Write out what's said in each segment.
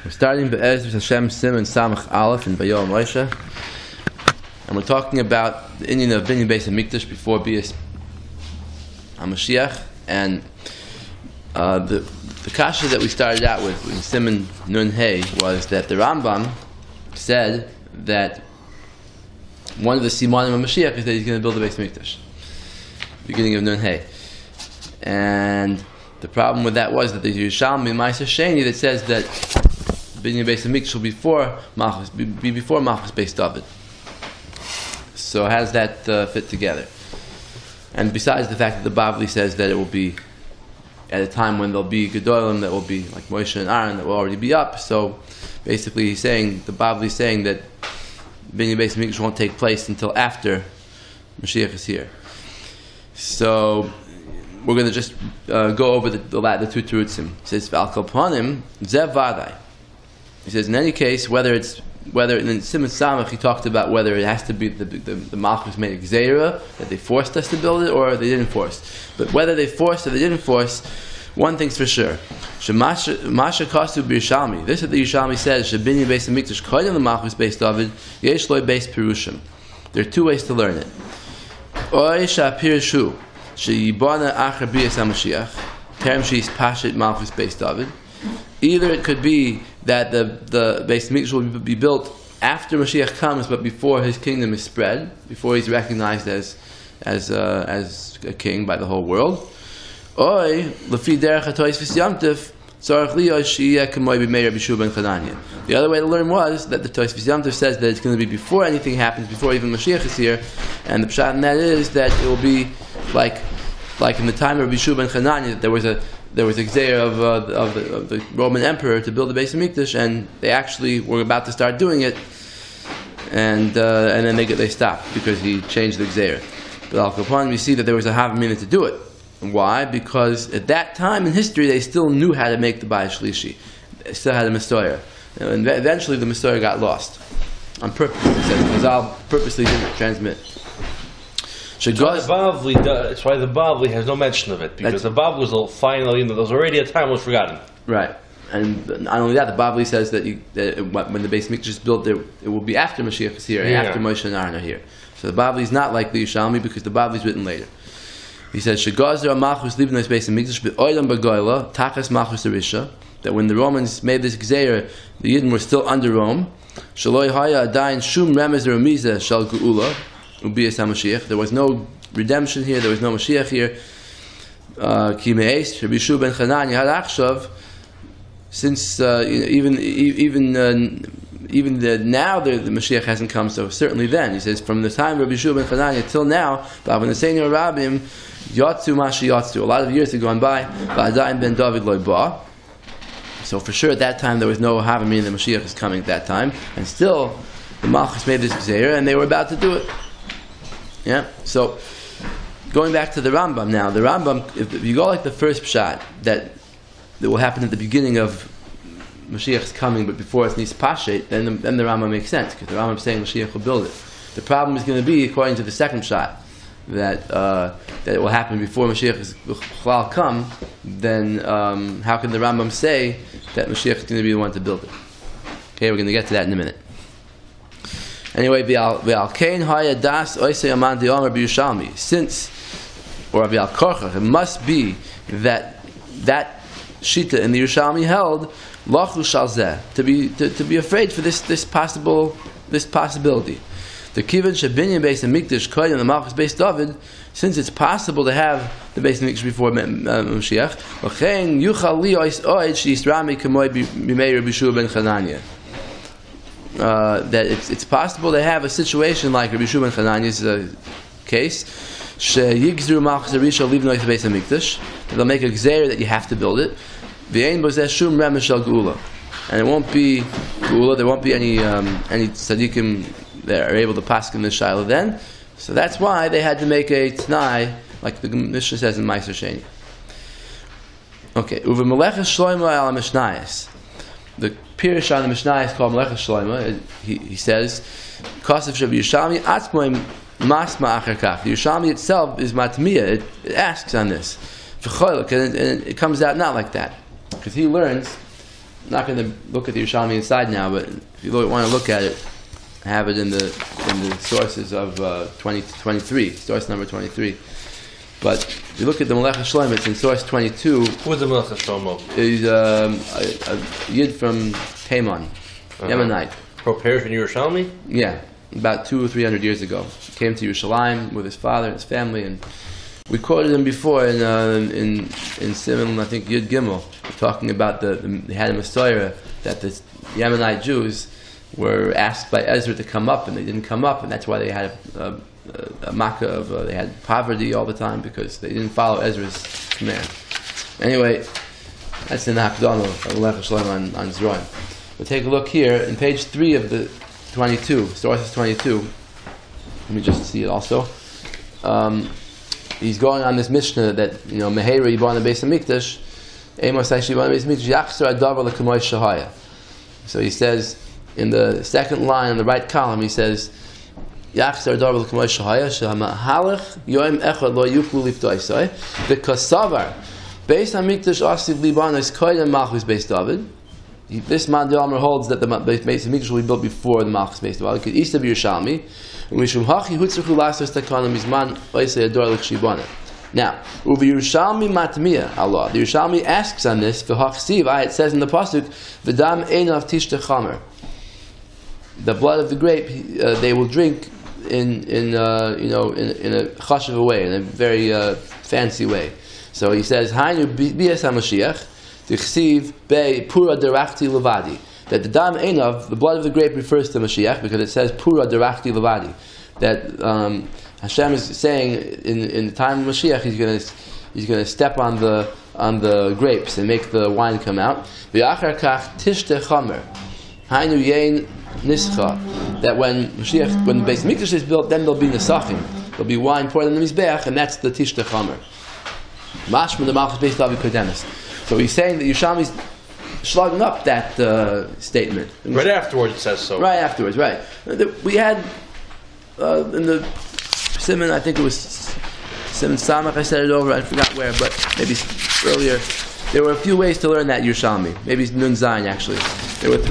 We're starting Be'ez Hashem Siman Samach Aleph in Vayoel Moshe, and we're talking about the Indian of Binyan Beis Hamikdash before Bias HaMashiach, and the kasha that we started out with in Siman Nun Hey was that the Rambam said that one of the Simanim of Mashiach is that he's going to build the Beis Hamikdash, beginning of Nun Hey, and the problem with that was that there's Yerushalmi Ma'aser Sheni that says that Binyan Beis Hamikdash will be before Malchus Beis David. So how does that fit together? And besides the fact that the Bavli says that it will be at a time when there'll be Gedolim that will be like Moshe and Aaron that will already be up. So basically he's saying, the Bavli is saying that Binyan Beis Hamikdash won't take place until after Mashiach is here. So we're going to just go over the two terutzim. He says, V'al kol panim zev vadai. He says, in any case, whether in Siman Samach he talked about whether it has to be the Malchus made a gzeira, that they forced us to build it, or they didn't force. But whether they forced or they didn't force, one thing's for sure. Masha kasu b'Yishalmi. This is what the Yishalmi says, Binyan Beis Hamikdash koydem the Malchus Beis David, yesh loy beis pirushim. There are two ways to learn it. Oy sha'pirishu, she'yibana achar b'yas HaMashiach, terem she's pashit Malchus Beis David. Either it could be that the Beis Hamikdash will be built after Mashiach comes, but before his kingdom is spread, before he's recognized as a king by the whole world. Oy lefi derech hatoisvis yamtiv tzarich liyos sheyeh k'moy b'mei Rabbi Yishuv ben Chananya. The other way to learn was that the Toisvis Yamtiv says that it's going to be before anything happens, before even Mashiach is here, and the pshat in that is that it will be like in the time of Rabbi Yishuv ben Chananya, that there was a gzeira of the Roman emperor to build the Beis Hamikdash, and they actually were about to start doing it, and then they stopped because he changed the gzeira. But al Kapan, we see that there was a havamina to do it. Why? Because at that time in history they still knew how to make the Bayis Shlishi. They still had a Mesorah, and eventually the Mesorah got lost on purpose. Because Chazal purposely didn't transmit. It's why the Bavli has no mention of it, because the Bavli was finally, there was already a time it was forgotten. Right, and not only that, the Bavli says that when the Beis Hamikdash is built, it will be after Mashiach is here, and after Moshe and Aaron are here. So the Bavli is not like the Yishalmi, because the Bavli is written later. He says, "Shegazer Malchus libnos Beis Hamikdash be'olam b'goyla tachas Malchus Arisha." That when the Romans made this gzeira, the Yidden were still under Rome. Shaloi haya adayin shum remez remiza shal geula. There was no redemption here. There was no Mashiach here. Ki me'es Rabbi Yishuv ben Chananya had achshav. Since even now the Mashiach hasn't come, so certainly then he says from the time of Rabbi Yishuv ben Chananya till now, but when the senior rabbim yatsu mashi yatsu, a lot of years have gone by. Va'adayin ben David loy ba. So for sure at that time there was no havamina that Mashiach is coming at that time, and still the Malchus made this gzeira and they were about to do it. Yeah. So going back to the Rambam now, the Rambam, if you go like the first pshat that will happen at the beginning of Mashiach's coming, but before it's nis pashet, then the Rambam makes sense, because the Rambam is saying Mashiach will build it. The problem is going to be, according to the second shot, that it will happen before Mashiach will come. Then how can the Rambam say that Mashiach is going to be the one to build it? Okay, we're going to get to that in a minute. Anyway, since, or it must be that shita in the Yerushalmi held to be afraid for this possibility. The kivan shebinyan Beis Hamikdash koydem the Malchus Beis David, since it's possible to have the Beis Hamikdash before Mashiach, v'chein yuchal liyos oed sheisrami k'moy b'mei Rabbi Yishuv ben Chananya. That it's possible to have a situation like Rabbi Yishuv ben Chananya's case, sheyigzru Malchus Arisha livnoi Beis Hamikdash, they'll make a gzeira that you have to build it, v'ein bozeh shum remesh shel geula, and it won't be geula, there won't be any tzaddikim that are able to paskin the shiloh then, so that's why they had to make a t'nai, like the Mishnah says in Ma'aser Sheni. Okay, uve meleches shloimo al mishnayos. The Pirish on the Mishnah is called Meleches Shlomo. He says, "Kosev Rabbi Yishalmi atzmoim masma acharkach." The Yishalmi itself is matmiya. It asks on this, and it comes out not like that, because he learns not going to look at the Yerushalmi inside now, but if you want to look at it, I have it in the sources of 23, source number 23. But if you look at the Melech HaShlomo, it's in source 22. Who's the Melech HaShlomo? Is a Yid from Teman, Yemenite. Prepared for Yerushalmi? Yeah, about 200 or 300 years ago. He came to Yerushalayim with his father and his family, and we quoted him before in Siman, I think Yud Gimel, talking about they had a Messiah that the Yemenite Jews were asked by Ezra to come up, and they didn't come up, and that's why they had a makkah of they had poverty all the time because they didn't follow Ezra's command. Anyway, that's in the Hakdama of Melech HaShlomo on Zroim. We'll take a look here in page 3 of the 22, sources 22. Let me just see it also. He's going on this Mishnah that, Meheira Yibana Beis HaMikdash, Amos Aish Yibana Beis HaMikdash, Yachzor Adavar L'Kamoy Shahaya. So he says, in the second line on the right column, he says, Yachzor Adavar L'Kamoy Shahaya, Shehamahalach Yoim Echad Lo Yuklu Liftoisai, V'Kasavar, Beis HaMikdash Asiv Libanos Koydem Malchus Beis David. This man, the Maamar, holds that the Beis HaMikdash will be built before the Malchus Beis David. It could East of Yerushalmi. Now, Uvi Yerushalmi matmiya Allah. The Yerushalmi asks on this. It says in the pasuk, "V'dam einav tishte chamer." The blood of the grape they will drink in a chashuv way, in a very fancy way. So he says, "Hainu bias hamashiach tichsiv be pura derachti levadi." That the dam einav, the blood of the grape, refers to Mashiach because it says pura derachti levadi. That Hashem is saying in the time of Mashiach he's going to step on the grapes and make the wine come out. V'achar kach tishte chamer, hainu yein nischa. That when the Beis Mikdash is built, then there'll be nesachim. There'll be wine poured on the mizbeach, and that's the tishte chamer. Mashma the malchus beis David kodemis. So he's saying that Yerushalmi's slugging up that statement. Right afterwards it says so. Right afterwards, right. We had in the Siman, I think it was Siman Samach, I said it over, I forgot where, but maybe earlier. There were a few ways to learn that Yerushalmi. Maybe it's Nun Zayin actually. There was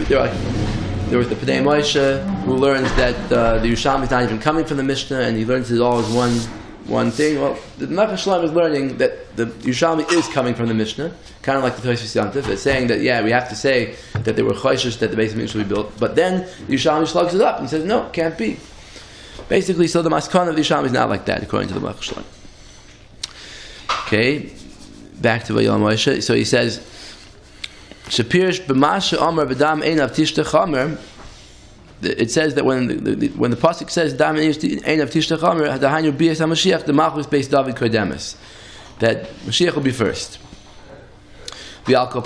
the Pnei Moshe who learns that the Yerushalmi is not even coming from the Mishnah, and he learns it all as one thing. Well, the Melech HaShlomo is learning that the Yerushalmi is coming from the Mishnah, kind of like the Tosfos Yantif. It's saying that, we have to say that there were choishes that the Beis HaMikdash should be built, but then the Yerushalmi slugs it up and says, no, it can't be. Basically, so the Maskana of the Yerushalmi is not like that, according to the Melech HaShlomo. Okay, back to Vayoel Moshe. So he says, Shapirish b'mashe Omer b'dam einav tishte chamer. It says that when the pasuk says "Dam einav tishte chamer," dahainu bias hamashiach, the malchus beis David kodemis, that Mashiach will be first. Now, back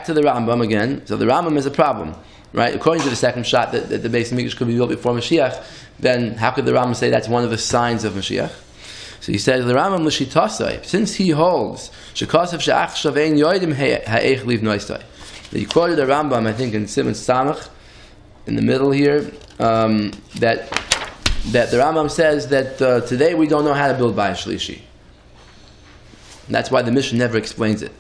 to the Rambam again. So the Rambam is a problem, right? According to the second shot that the Beis HaMikdash could be built before Mashiach, then how could the Rambam say that's one of the signs of Mashiach? So he says the Rambam l'shitasai, since he holds shekasav she'ach shavein yoidim ha'eich liv noisai. He quoted the Rambam, I think, in Siman Samach, in the middle here, that the Rambam says that today we don't know how to build Bayis Shlishi. And that's why the Mishnah never explains it.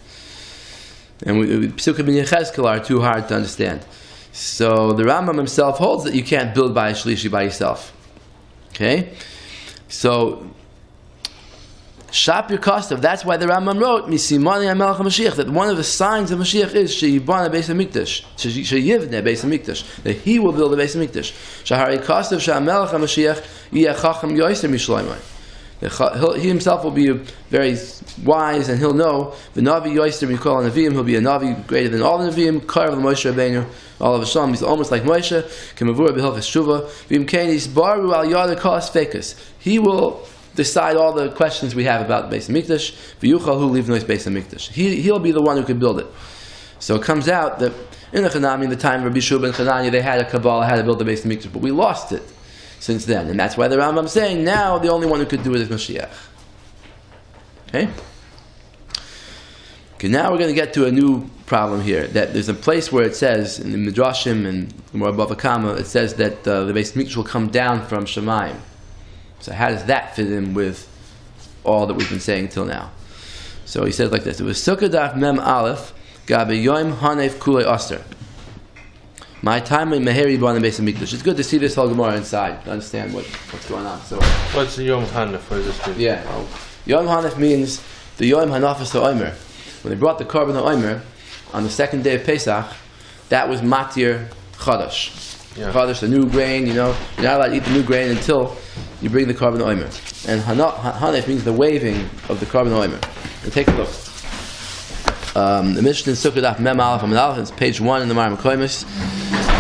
And Psukim and Yechezkel are too hard to understand. So the Rambam himself holds that you can't build Bayis Shlishi by yourself. Okay? So Shapir Kostov, that's why the Rambam wrote Misimani HaMelech HaMashiach, that one of the signs of Mashiach is Sheyibana Beis HaMikdash, Sheyivne Beis HaMikdash, that he will build the Beis HaMikdash. Shahari Kostov ShaMelech HaMashiach Yeh Chacham Yoiser Mishloimai. He himself will be very wise, and he'll know the Navi Yoiser Mikol Navim. He'll be a Navi greater than all the Navim. Karav Moshe Rabbeinu, all of a sudden he's almost like Moshe. Kemavur B'Hilchas Shuva Vim Kenis Baru Al Yad Kos Fekas. He will decide all the questions we have about Beis HaMikdash. V'yuchal hu livnois Beis HaMikdash. He'll be the one who could build it. So it comes out that in the Chanami, in the time of Rabbi Shub and Chananya, they had a Kabbalah how to build the Beis HaMikdash, but we lost it since then, and that's why the Rambam is saying now the only one who could do it is Mashiach. Okay. Now we're going to get to a new problem here. That there's a place where it says in the Midrashim and more above a comma, it says that the Beis HaMikdash will come down from Shemayim. So how does that fit in with all that we've been saying till now? So he says like this: it was Sukkah Daf Mem Aleph Gabi Yom Hanef Kulei Aster. My time in Meheri Ban Beis Hamikdash. It's good to see this whole Gemara inside to understand what's going on. So, what's the Yom Hanef? What does this mean? Yeah, Yom Hanef means the Yom Hanafas HaOmer. When they brought the Korban HaOmer on the second day of Pesach, that was Matir Chadash. Yeah. Chadash, the new grain. You're not allowed to eat the new grain until you bring the Korban HaOmer. And Hanef means the waving of the Korban HaOmer. And take a look. The Mishnah in Sukkot Daf Mem Aleph Amud Aleph, it's page 1 in the Maamar Koimus.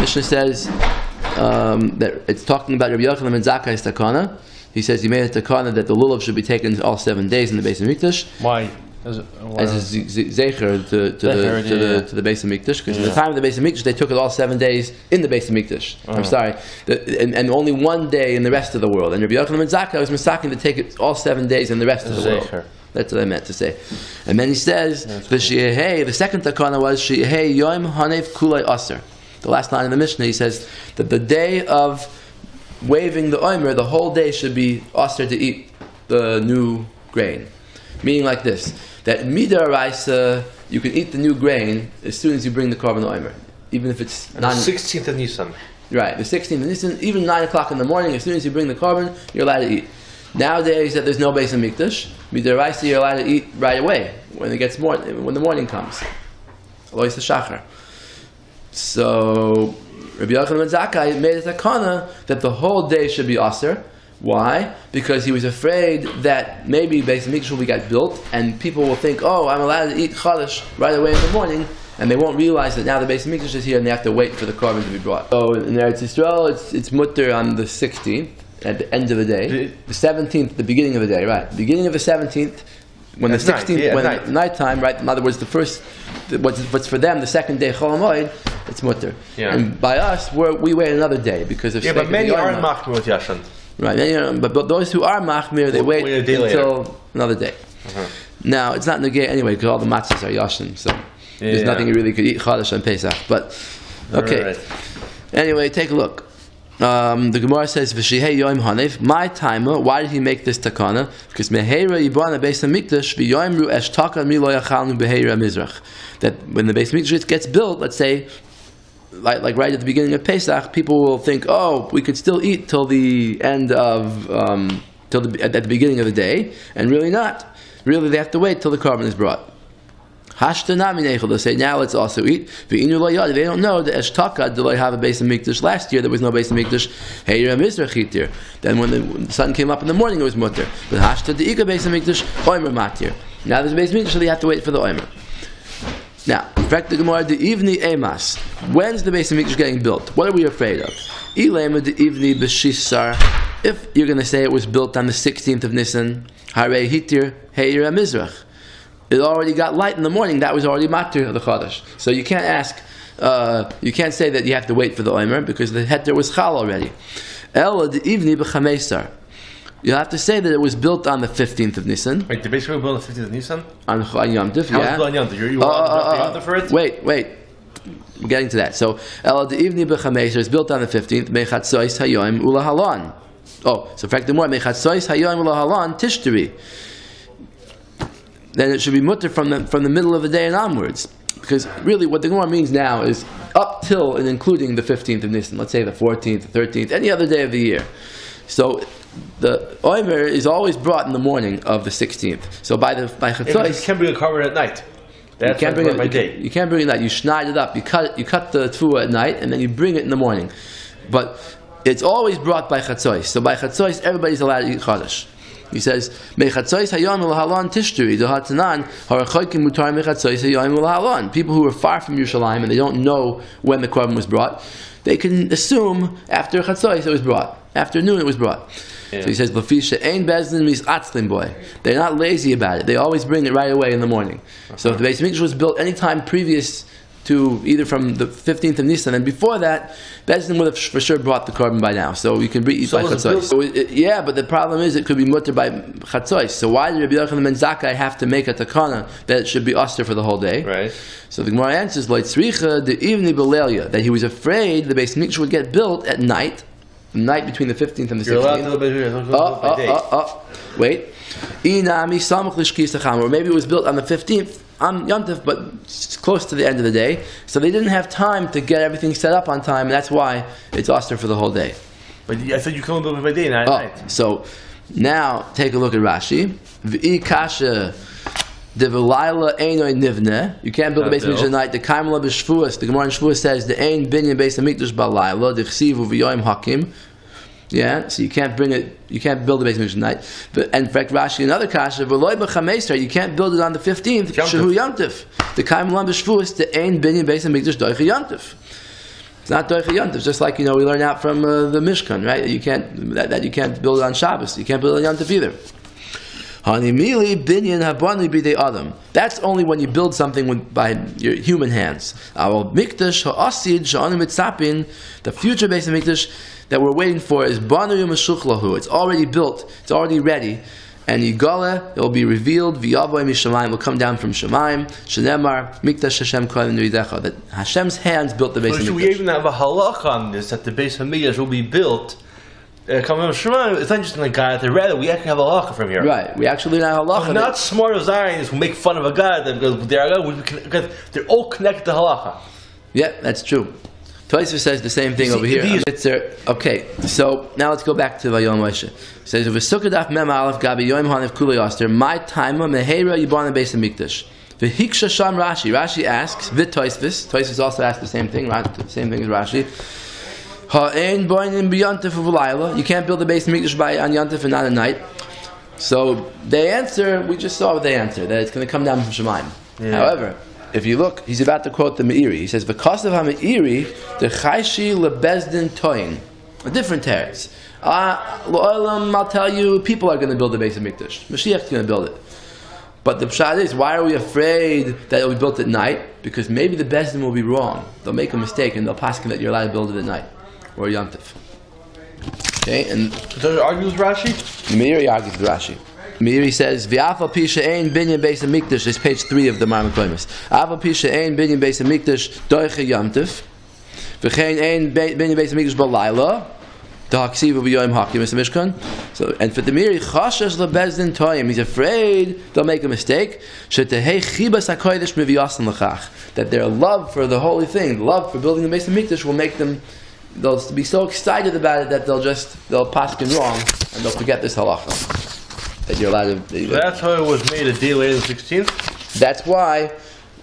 Mishnah says that it's talking about Rabbi Yochanan ben Zakkai's takana. He says he made a takana that the lulav should be taken all 7 days in the Beis Hamikdash. Why? As a zecher to the Beis Hamikdash, because in the time of the Beis Hamikdash they took it all 7 days in the Beis Hamikdash. I'm sorry, and only 1 day in the rest of the world. And Rabbi Yochanan ben Zakkai was misaking to take it all 7 days in the rest of the world. That's what I meant to say. And then he says, the second takana was Shi'ehei Yom Hanef Kulei Aser. The last line in the Mishnah, he says that the day of waving the Omer, the whole day should be Aser to eat the new grain. Meaning like this, that midaraisa, you can eat the new grain as soon as you bring the Korban Omer. Even if it's the 16th of Nisan. Right, the 16th of Nisan, even 9 o'clock in the morning, as soon as you bring the Korban, you're allowed to eat. Nowadays, that there's no Beis Hamikdash, midaraisa, you're allowed to eat right away when the morning comes. Alois the Shachar. So Rabbi Yochanan ben Zakkai made a takana that the whole day should be aser. Why? Because he was afraid that maybe Beis Hamikdash will get built and people will think, oh, I'm allowed to eat chadash right away in the morning, and they won't realize that now the Beis Hamikdash is here and they have to wait for the korban to be brought. So in Eretz Yisrael, it's mutter on the 16th at the end of the day, the 17th at the beginning of the day, right? Beginning of the 17th. When the 16th, nighttime, right? In other words, the first, what's for them, the second day, Chol HaMoed, it's mutter. Yeah. And by us, we wait another day because of. Yeah, but many aren't machmir with Yashan. Right, but those who are machmir, they wait until another day. Now, it's not negay anyway because all the matzahs are Yashan, so there's nothing you really could eat Chadash on Pesach. But okay, anyway, take a look. The Gemara says, "V'shihei Yom Hanef." My timer. Why did he make this takana? Because meheira yibana Beis Hamikdash v'yoimru eshtaka mi lo yachalnu beheira mizrach. That when the Beis Hamikdash gets built, let's say, like right at the beginning of Pesach, people will think, oh, we could still eat till the end of at the beginning of the day, and really not. Really, they have to wait till the korban is brought. They'll say, now let's also eat. They don't know that Eshtaka did I have a Beis Hamikdash last year. There was no Beis Hamikdash. Heira Mizrach here. Then when the sun came up in the morning, it was mutter. But Hashta the Ika Beis Hamikdash Omer Matir. Now there's a Beis Hamikdash, so they have to wait for the Omer. Now, in fact, the Gemara the Ivni Emas. When's the Beis Hamikdash getting built? What are we afraid of? Ilema the Ivni B'Shisar. If you're going to say it was built on the 16th of Nisan, Harei Hitir Heira Mizrach. It already got light in the morning. That was already matir of the chadash. So you can't ask. You can't say that you have to wait for the omer because the heter was chal already. El the ivni b'chameisar. You have to say that it was built on the 15th of Nisan. Wait, the base was built on the 15th of Nisan? On Yom Tif, yeah. How was it on Yom Tif? You want for it? Wait. We're getting to that. So El the ivni b'chameisar is built on the 15th. Mechatzois hayoim ulahalon. Oh, so in fact the more mechatzois hayoim ulahalon tishteri. Then it should be mutter from the middle of the day and onwards. Because really what the Gemara means now is up till and including the 15th of Nisan, let's say the 14th, the 13th, any other day of the year. So the Omer is always brought in the morning of the 16th. So by Chatzos... You can't bring a korban at night. That's you can't bring it by day. You can't bring it at night. You schneid it up. You cut the tefua at night and then you bring it in the morning. But it's always brought by Chatzos. So by Chatzos, everybody's allowed to eat Chadash. He says, "Mechatzois hayom ulahalon tishteri dohatanan harachokim mutar mechatzois hayom ulahalon." People who are far from Yerushalayim and they don't know when the korban was brought, they can assume after Chatzos it was brought, after noon it was brought. Yeah. So he says, "Lafisha ein bezdin mis atzlim boy." They're not lazy about it; they always bring it right away in the morning. So if the Beis Hamikdash was built any time previous to either from the 15th of Nisan and before that, Bezdin would have for sure brought the korban by now. So you can eat by Chatzos. So yeah, but the problem is it could be mutter by Chatzos. So why did Rabbi Yochanan ben Zakkai have to make a takana that it should be aster for the whole day? Right. So the Gemara answers, Leitzricha the Ivni Belelia, that he was afraid the Beis Hamikdash would get built at night, the night between the 15th and the 16th. Wait. Or maybe it was built on the 15th on Yom Tov, but it's close to the end of the day. So they didn't have time to get everything set up on time, and that's why it's Oster for the whole day. But I thought you come build it by day, not at night. So now take a look at Rashi. V'i kasha de'v'layla einoi nivne. You can't build the base of Mikdash at night. The Kaimla b'Shvuos. The Gemara in Shevuos says the ein binyan base of Mikdash b'layla. D'chsivu v'yoim hakim. Yeah, so you can't bring it. You can't build the base of Mikdash at night. But in fact, Rashi another kasha v'loy b'chameser. You can't build it on the 15th. Shehu Yom Tov. The Kaimla b'Shvuos. The ein binyan base of Mikdash doicha Yom Tov. It's not doicha Yom Tov. Just like we learn out from the Mishkan, right? You can't that you can't build it on Shabbos. You can't build it on Yom Tov either. That's only when you build something by your human hands. The future base of Mikdash that we're waiting for is it's already built, it's already ready, and Yigala, it will be revealed, will come down from Shemaim, Shenemar, Mikdash Hashem Kohen Nuidecha, that Hashem's hands built the base of Mikdash. We even have a halach on this, that the base of Mikdash will be built. It's not just in the God, rather we actually have a halacha from here. Right, we actually have a halacha. Not smart as Zionists who make fun of a God because they're all connected to halacha. Yeah, that's true. Tosfos says the same thing over here. Okay, so now let's go back to Vayoel Moshe. It says, "V'sukadaf mem aleph gabi yoim hanav kulei oster my taima mehera yibana beis hamikdash." V'hiksha sham Rashi. Rashi asks, Tosfos. Tosfos also asks the same thing. The same thing as Rashi. You can't build the base of Mikdash on Yom Tov and not at night. So they answer, we just saw what they answer, that it's going to come down from Shemaim. Yeah. However, if you look, he's about to quote the Meiri. He says, "V'kasav ha-Meiri, the chayshi lebezdin toin." A different teretz. I'll tell you, people are going to build the base of Mikdash. Mashiach is going to build it. But the pshat is, why are we afraid that it will be built at night? Because maybe the bezdin will be wrong. They'll make a mistake and they'll paskin that you're allowed to build it at night. Or Yom Tov. Okay, and does it argue with Rashi? Meiri argues with Rashi. Meiri says, "V'afal pisha ein binyan beis hamikdash." This is page 3 of the Maamar Koimus. "Afal pisha ein binyan beis hamikdash doicha Yom Tov. V'chein ein binyan beis hamikdash b'layla. D'haksivu b'yoyim hakim is the Mishkan." So, and for the Meiri, chashash lebezdin toyim. He's afraid they'll make a mistake. Shetehei chibas hakodesh miviyasan l'chach. That their love for the holy thing, love for building the base of Mikdash, will make them. They'll be so excited about it that they'll paskin wrong and they'll forget this halacha that you're allowed to. That's how it was made a day later than the 16th. That's why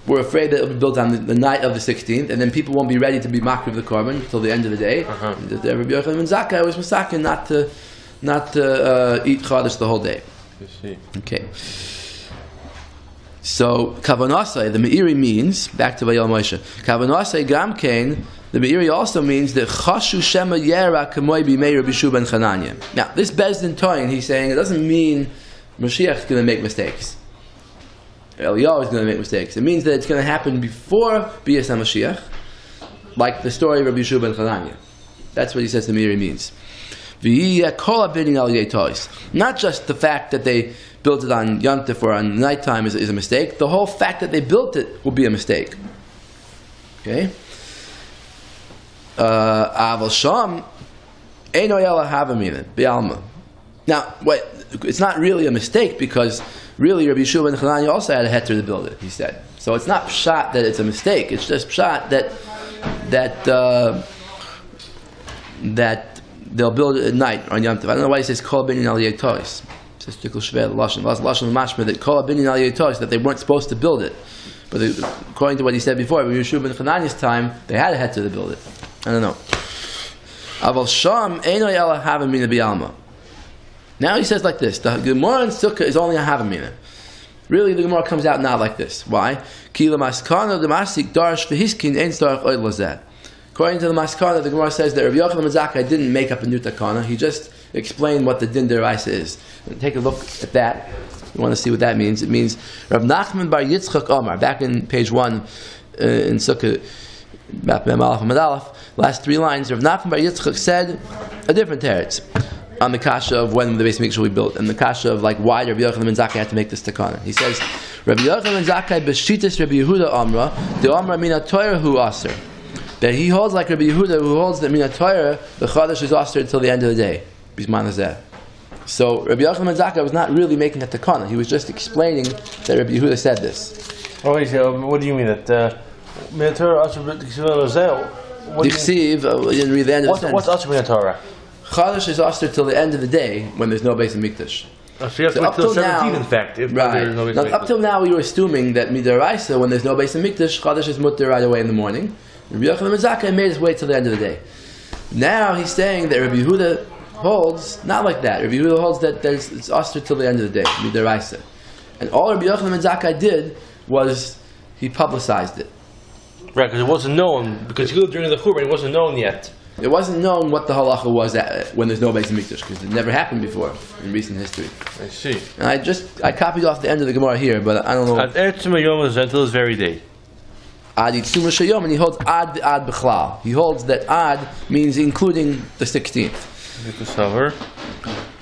we're afraid that it'll be built on the night of the 16th, and then people won't be ready to be makriv of the korban until the end of the day. The Rabbi Yochanan Zakai was masakin not to eat chadash the whole day. I see. Okay. So kavanasai, the Meiri means back to Vayoel Moshe. Kavanasai gamkein. The Meiri also means that Chashu Shema Yera Kamoy B'mei Rabbi Shua ben Chananya. Now, this Bezdin Toyin, he's saying, it doesn't mean Mashiach is going to make mistakes. Eliyahu is going to make mistakes. It means that it's going to happen before B'yas HaMashiach, like the story of Rabbi Shua ben Chananya. That's what he says the Meiri means. Not just the fact that they built it on Yom Tov or on nighttime is a mistake. The whole fact that they built it will be a mistake. Okay? Now, wait, it's not really a mistake because really Rabbi Shua ben Chananya also had a heter to build it, he said. So it's not pshat that it's a mistake, it's just pshat that they'll build it at night on Yom Tov. I don't know why he says kol binyan al yetois. It says tikul shvei lashon mashma that kol binyan al yetois, that they weren't supposed to build it. But according to what he said before, Rabbi Shua ben Chananya's time, they had a heter to build it. I don't know. Now he says like this: the Gemara in Sukkah is only a havamina. Really, the Gemara comes out not like this. Why? According to the Maskana, the Gemara says that Rabbi Yochanan Zakai didn't make up a new takana. He just explained what the din deraisa is. And take a look at that. You want to see what that means? It means Rav Nachman bar Yitzchak Omar, back in page 1 in Sukkah, last 3 lines. Rav Nachman bar Yitzchak said a different teretz on the kasha of when the base of Mikdash will be built, and the kasha of like why Rabbi Yochanan ben Zakai had to make this takana. He says, Rabbi Yochanan ben Zakai b'shitas Rabbi Yehuda Amra, the Amra mina Torah hu aser. That he holds like Rabbi Yehuda, who holds that mina Torah the chadash is aser until the end of the day. Bisman hazeh. So Rabbi Yochanan ben Zakai was not really making a takana. He was just explaining that Rabbi Yehuda said this. Oh, wait, what do you mean that? Min Torah Asher B'Torah. What do you mean? We didn't read the end of the sentence. What's Asher Min Torah? Chalosh is Asher till the end of the day when there's no base in Mikdash. So you have to wait till 17, in fact. If Right. no Now, up till now, we were assuming that Midaraisa, when there's no base in Mikdash, Chalosh is mutter right away in the morning. Rabbi Yochanan ben Zakkai made us wait till the end of the day. Now he's saying that Rabbi Yehuda holds not like that. Rabbi Yehuda holds that it's Asher till the end of the day, Midaraisa. And all Rabbi Yochanan ben Zakkai did was he publicized it. Right, because it wasn't known, because he lived during the Churban, it wasn't known yet. It wasn't known what the halacha was when there's no base in Mikdash, because it never happened before in recent history. I see. And I copied off the end of the Gemara here, but I don't know. Ad Etzem Yom is until this very day. Ad Yitzum Shayom, and he holds Ad B'chlal. He holds that Ad means including the 16th.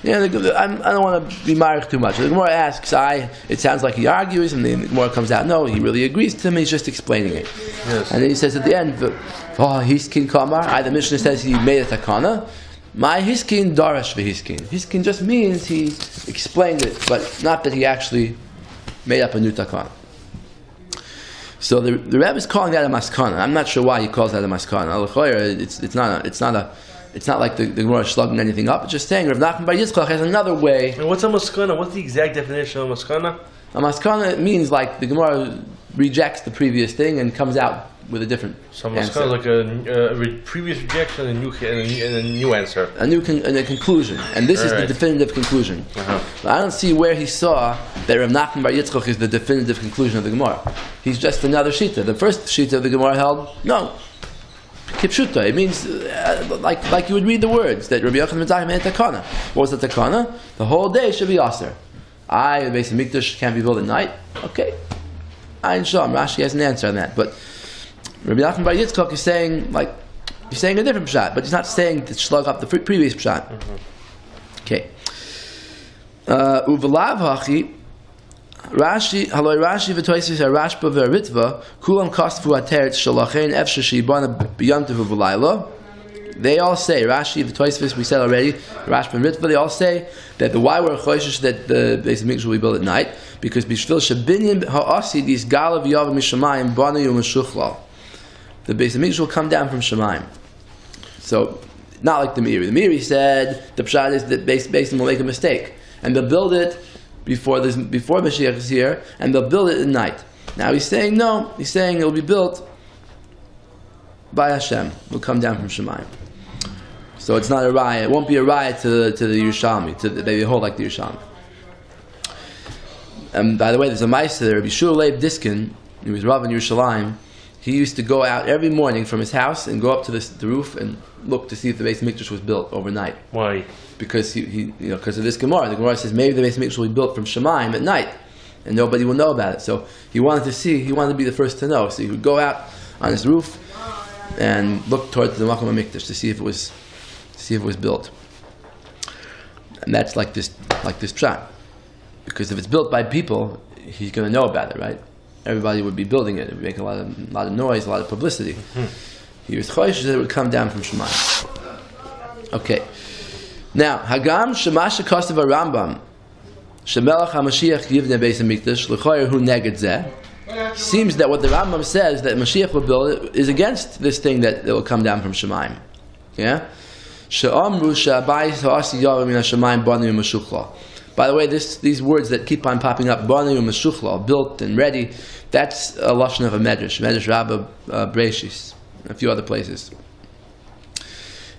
Yeah, I don't want to be married too much. The Gemara asks, it sounds like he argues, and the Gemara comes out, no, he really agrees to him, he's just explaining it. Yes. And then he says at the end, Hiskin Kamar, the Mishnah says he made a takana. My Hiskin Darash v'Hiskin. Hiskin just means he explained it, but not that he actually made up a new takana. So the Rebbe is calling that a maskana. I'm not sure why he calls that a maskana. It's not like the Gemara is slugging anything up. It's just saying Rav Nachman bar Yitzchak has another way. And what's a maskana? What's the exact definition of maskana? A maskana means like the Gemara rejects the previous thing and comes out with a different answer. So maskana is like a previous rejection and a new answer. And a conclusion. And this is the definitive conclusion. But I don't see where he saw that Rav Nachman bar Yitzchak is the definitive conclusion of the Gemara. He's just another shita. The first shita of the Gemara held, no. Kipshuta. It means like you would read the words that Rabbi Yochanan ben Zakkai made a takana. What was the takana? The whole day should be aser. The base of Mikdash can't be built at night. Okay. Ayin Sham. Rashi has an answer on that. But Rabbi Yochanan bar Yitzchak is saying he's saying a different pshat, but he's not saying to slug up the previous pshat. Okay. Uvelav hachi. Rashi, haloi Rashi v'toisis harashba v'aritva kulam kastvu ateret shalachein efshe sheibana b'yantehu v'layla. They all say, Rashi v'toisis, we said already, Rashba and Ritva, they all say that why we're choishish that the base of Mikdash will be built at night, because b'shvil shebinyan ha'asi these gala v'yava mishamayim banu u'mashuchlal. The base of Mikdash will come down from Shemayim. So, not like the Meiri. The Meiri said the pshat is that base will make a mistake, and they'll build it before Mashiach is here, and they'll build it at night. Now he's saying no. He's saying it will be built by Hashem. It will come down from Shemayim. So it's not a riot. It won't be a riot to the Yerushalmi. They hold like the Yerushalmi. And by the way, there's a Meister there. Rabbi Shiur Leib Diskin, he was Rav in Yerushalayim. He used to go out every morning from his house and go up to the roof and look to see if the Beis Mikdash was built overnight. Why? Because because of this Gemara. The Gemara says maybe the Beis Mikdash will be built from Shemayim at night, and nobody will know about it. So he wanted to be the first to know. So he would go out on his roof and look towards the Makom HaMikdash to see if it was built. And that's like this pshat. Because if it's built by people, he's going to know about it, right? Everybody would be building it. It would make a lot of noise, a lot of publicity. He was choishish that it would come down from Shemayim. Okay. Now, Hagam Shemasha Kostav Rambam Shemelach HaMashiach Yivnei Beis HaMikdash L'choyer Hu Neged Zeh. Seems that what the Rambam says that Mashiach will build it is against this thing that it will come down from Shemayim. Yeah. She'amru she'abayis ha'asi yavim min ha'shemayim banu u'mashuchla. By the way, these words that keep on popping up, banu u'mashuchla, built and ready, that's a lashon of a medrash, Rabbah Breishis, a few other places.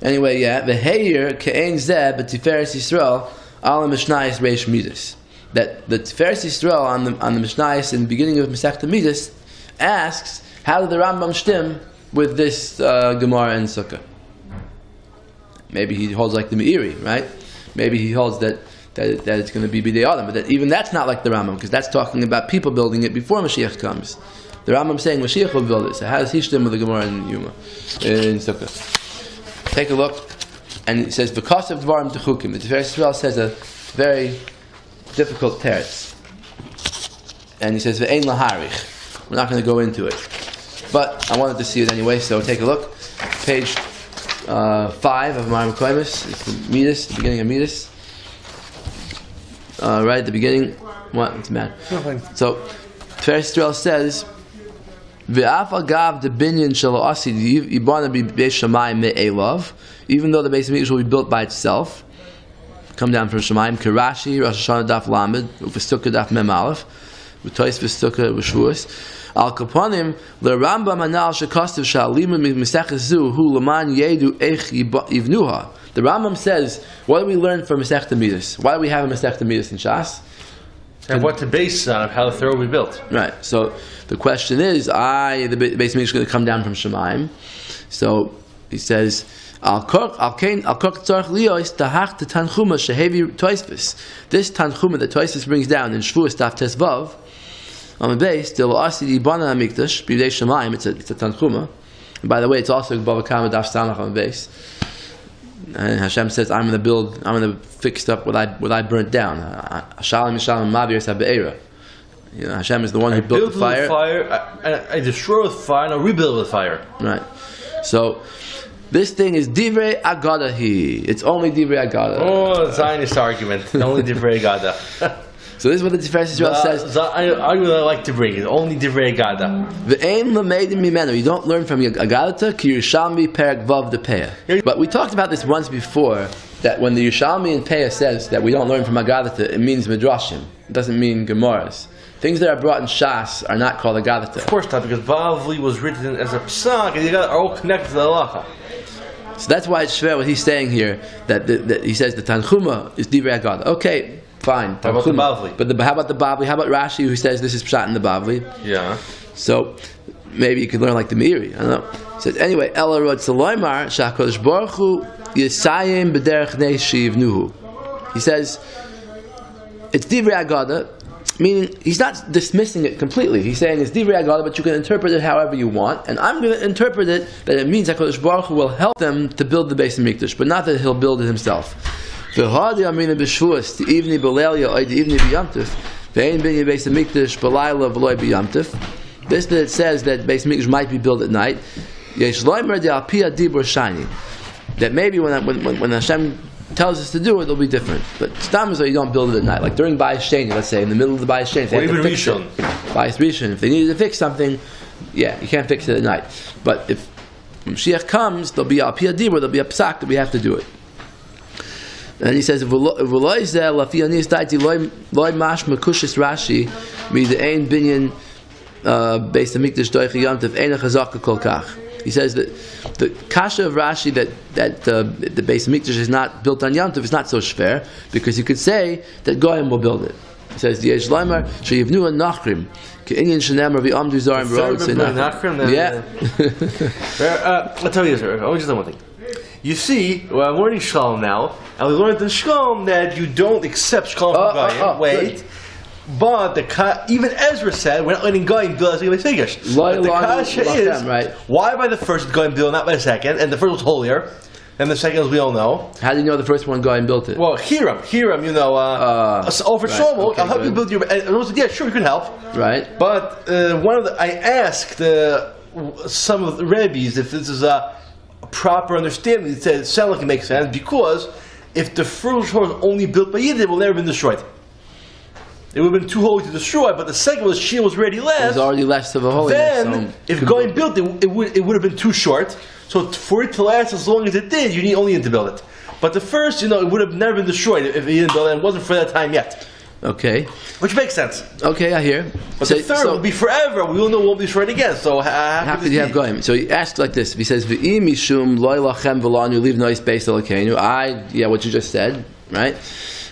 Anyway, yeah, the Heir Ke'ein Zeh b'Tiferes Yisrael al Mishnayis Reish Midas. That the Tiferes Yisrael on the Mishnayis in the beginning of Masechta Midas asks, how did the Rambam shtim with this Gemara and Sukkah? Maybe he holds like the Meiri, right? Maybe he holds that it's going to be B'dei Adam, but even that's not like the Rambam, because that's talking about people building it before Mashiach comes. The Rambam saying Mashiach will build it. So how does he shtim with the Gemara in Sukkah? Take a look, and it says because of Dvarim Techukim. The Tiferes Yisrael says a very difficult teretz, and he says ve'ein laharich. We're not going to go into it, but I wanted to see it anyway. So take a look, page 5 of Maamar Koimus. It's the Midas, the beginning of Midas. Right at the beginning. What's the matter? So Tiferes Yisrael says, "Ve'af agav the binyan shelo asi yibana be beis shamayim me'elav." Even though the Beis Hamikdash will be built by itself, come down from Shemayim. Karashi Rosh Hashanah Daf Lamed Uvestukah Daf Mem Aleph V'Tois V'Stukah V'Shevuos Al Kaponim LeRambam Anal Shekastav Sha'alima M'Maseches Zu Hu Laman Yedu Eich Yivnuha. The Rambam says, what do we learn from Masechta Midas? Why do we have a Masechta Midas in Shas? And what to base on how the Torah will be built. Right. So the question is, the Beis Hamikdash is going to come down from Shemayim. So he says, Al Kok Tzarch Lios Tahach the Tanchuma Shehevi Toisvis. This Tanchuma that Toisvis brings down in Shevuos Daf Tesvav on the base, Dil Asi Yibana Hamikdash B'Yidei Shemayim. It's a Tanchuma. And by the way, it's also Bava Kama Daf Samach on the base. And Hashem says, I'm going to fix up what I burnt down. Shalom Yishalom Mavir Sabeira. You know, Hashem is the one who built the fire. I destroy with fire, and I rebuild with fire. Right. So this thing is Divrei Agadahi. It's only Divrei Agada. Oh, Zionist argument. Only Divrei Agada. So this is what the Tiferes Yisrael says. I like to bring it. Only Divrei Agada. V'ein l'meidim mimenu. You don't learn from Agadata ki Yerushalmi Perek Vav de Peah. But we talked about this once before, that when the Yerushalmi in Peah says that we don't learn from Agadata, it means Midrashim. It doesn't mean Gemaras. Things that are brought in Shas are not called Agadata. Of course not, because Bavli was written as a psak, and are all connected to the halacha. So that's why it's shver what he's saying here, that he says the Tanchuma is Divrei Agada. Okay, fine. How about the Bavli? But how about the Bavli? How about Rashi, who says this is Pshat in the Bavli? Yeah. So maybe you could learn like the Meiri. I don't know. It says anyway, Ela Rod Saloimar Shakodesh Baruch Hu Yisayim B'derech Nei Shivnuhu. He says it's Divrei Agada, meaning he's not dismissing it completely. He's saying it's Divrei Agada, but you can interpret it however you want. And I'm going to interpret it that it means HaKadosh Baruch Hu will help them to build the Beis Hamikdash, but not that he'll build it himself. V'hadi amina b'shvuos t'ivni b'lelia oy t'ivni b'yamtif v'ein binyan Beis Hamikdash b'layla v'loy b'yamtif. This that it says that Beis Hamikdash might be built at night. Yesh loimer de'al pi adibur shani. That maybe when Hashem tells us to do it, it'll be different. But stam is that you don't build it at night. Like during Bayis Sheni, let's say, in the middle of the Bayis Sheni, or even Rishon. Bayis Rishon, if they needed to fix something, yeah, you can't fix it at night. But if Mashiach comes, there'll be a piyadibur, there'll be a psak that we have to do it. And he says, "V'loy zeh lafi anis daiti loy mash mekushis Rashi midein binyan Beis Hamikdash doich yamtiv eina chazaka kol kach." He says that the kasha of Rashi that the Beis Hamikdash is not built on Yom Tov is not so shver, because you could say that Goyim will build it. He says the Yesh Leimer sheyivnu a nachrim ke'inyan shenemar v'amdu zarim v'rod nachrim. Yeah. I'll tell you this. I'll just say one thing. You see, well, I'm learning Shalom now, and we learned in Shalom that you don't accept Shalom from Goyim. Wait. Good. But even Ezra said we're not letting Goyim build as a Beis Hamikdash. The kasha is why by the first Goyim build, not by the second, and the first was holier, and the second, as we all know. How do you know the first one Goyim built it? Well, Hiram, you know, over Shlomo, I'll help you build your. And I said, yeah, sure, you can help. Right. But I asked some of the rabbis if this is a proper understanding. It said it sounded like it makes sense, because if the first one was only built by Yidden, it will never have been destroyed. It would have been too holy to destroy, but the second was Shiur was already less. It was already less of a holiness. Then, if Goyim built it, it would have been too short. So for it to last as long as it did, you need only to build it. But the first, it would have never been destroyed if you didn't build it, and it wasn't for that time yet. Okay. Which makes sense. Okay, I hear. But the third will be forever. We will know it won't be destroyed again. So how could you have Goyim? So he asks like this. He says, "V'im mishum loy lachem v'lanu leave nois beis elokenu." What you just said, right?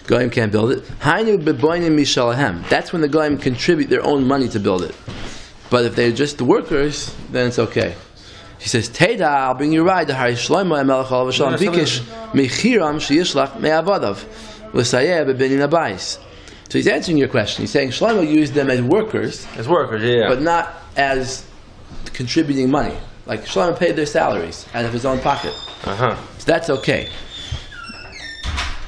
Goyim can't build it. That's when the Goyim contribute their own money to build it. But if they're just the workers, then it's okay. He says, Teda, I'll bring you a ride. So he's answering your question. He's saying Shlomo used them as workers. But not as contributing money. Like Shlomo paid their salaries out of his own pocket. So that's okay.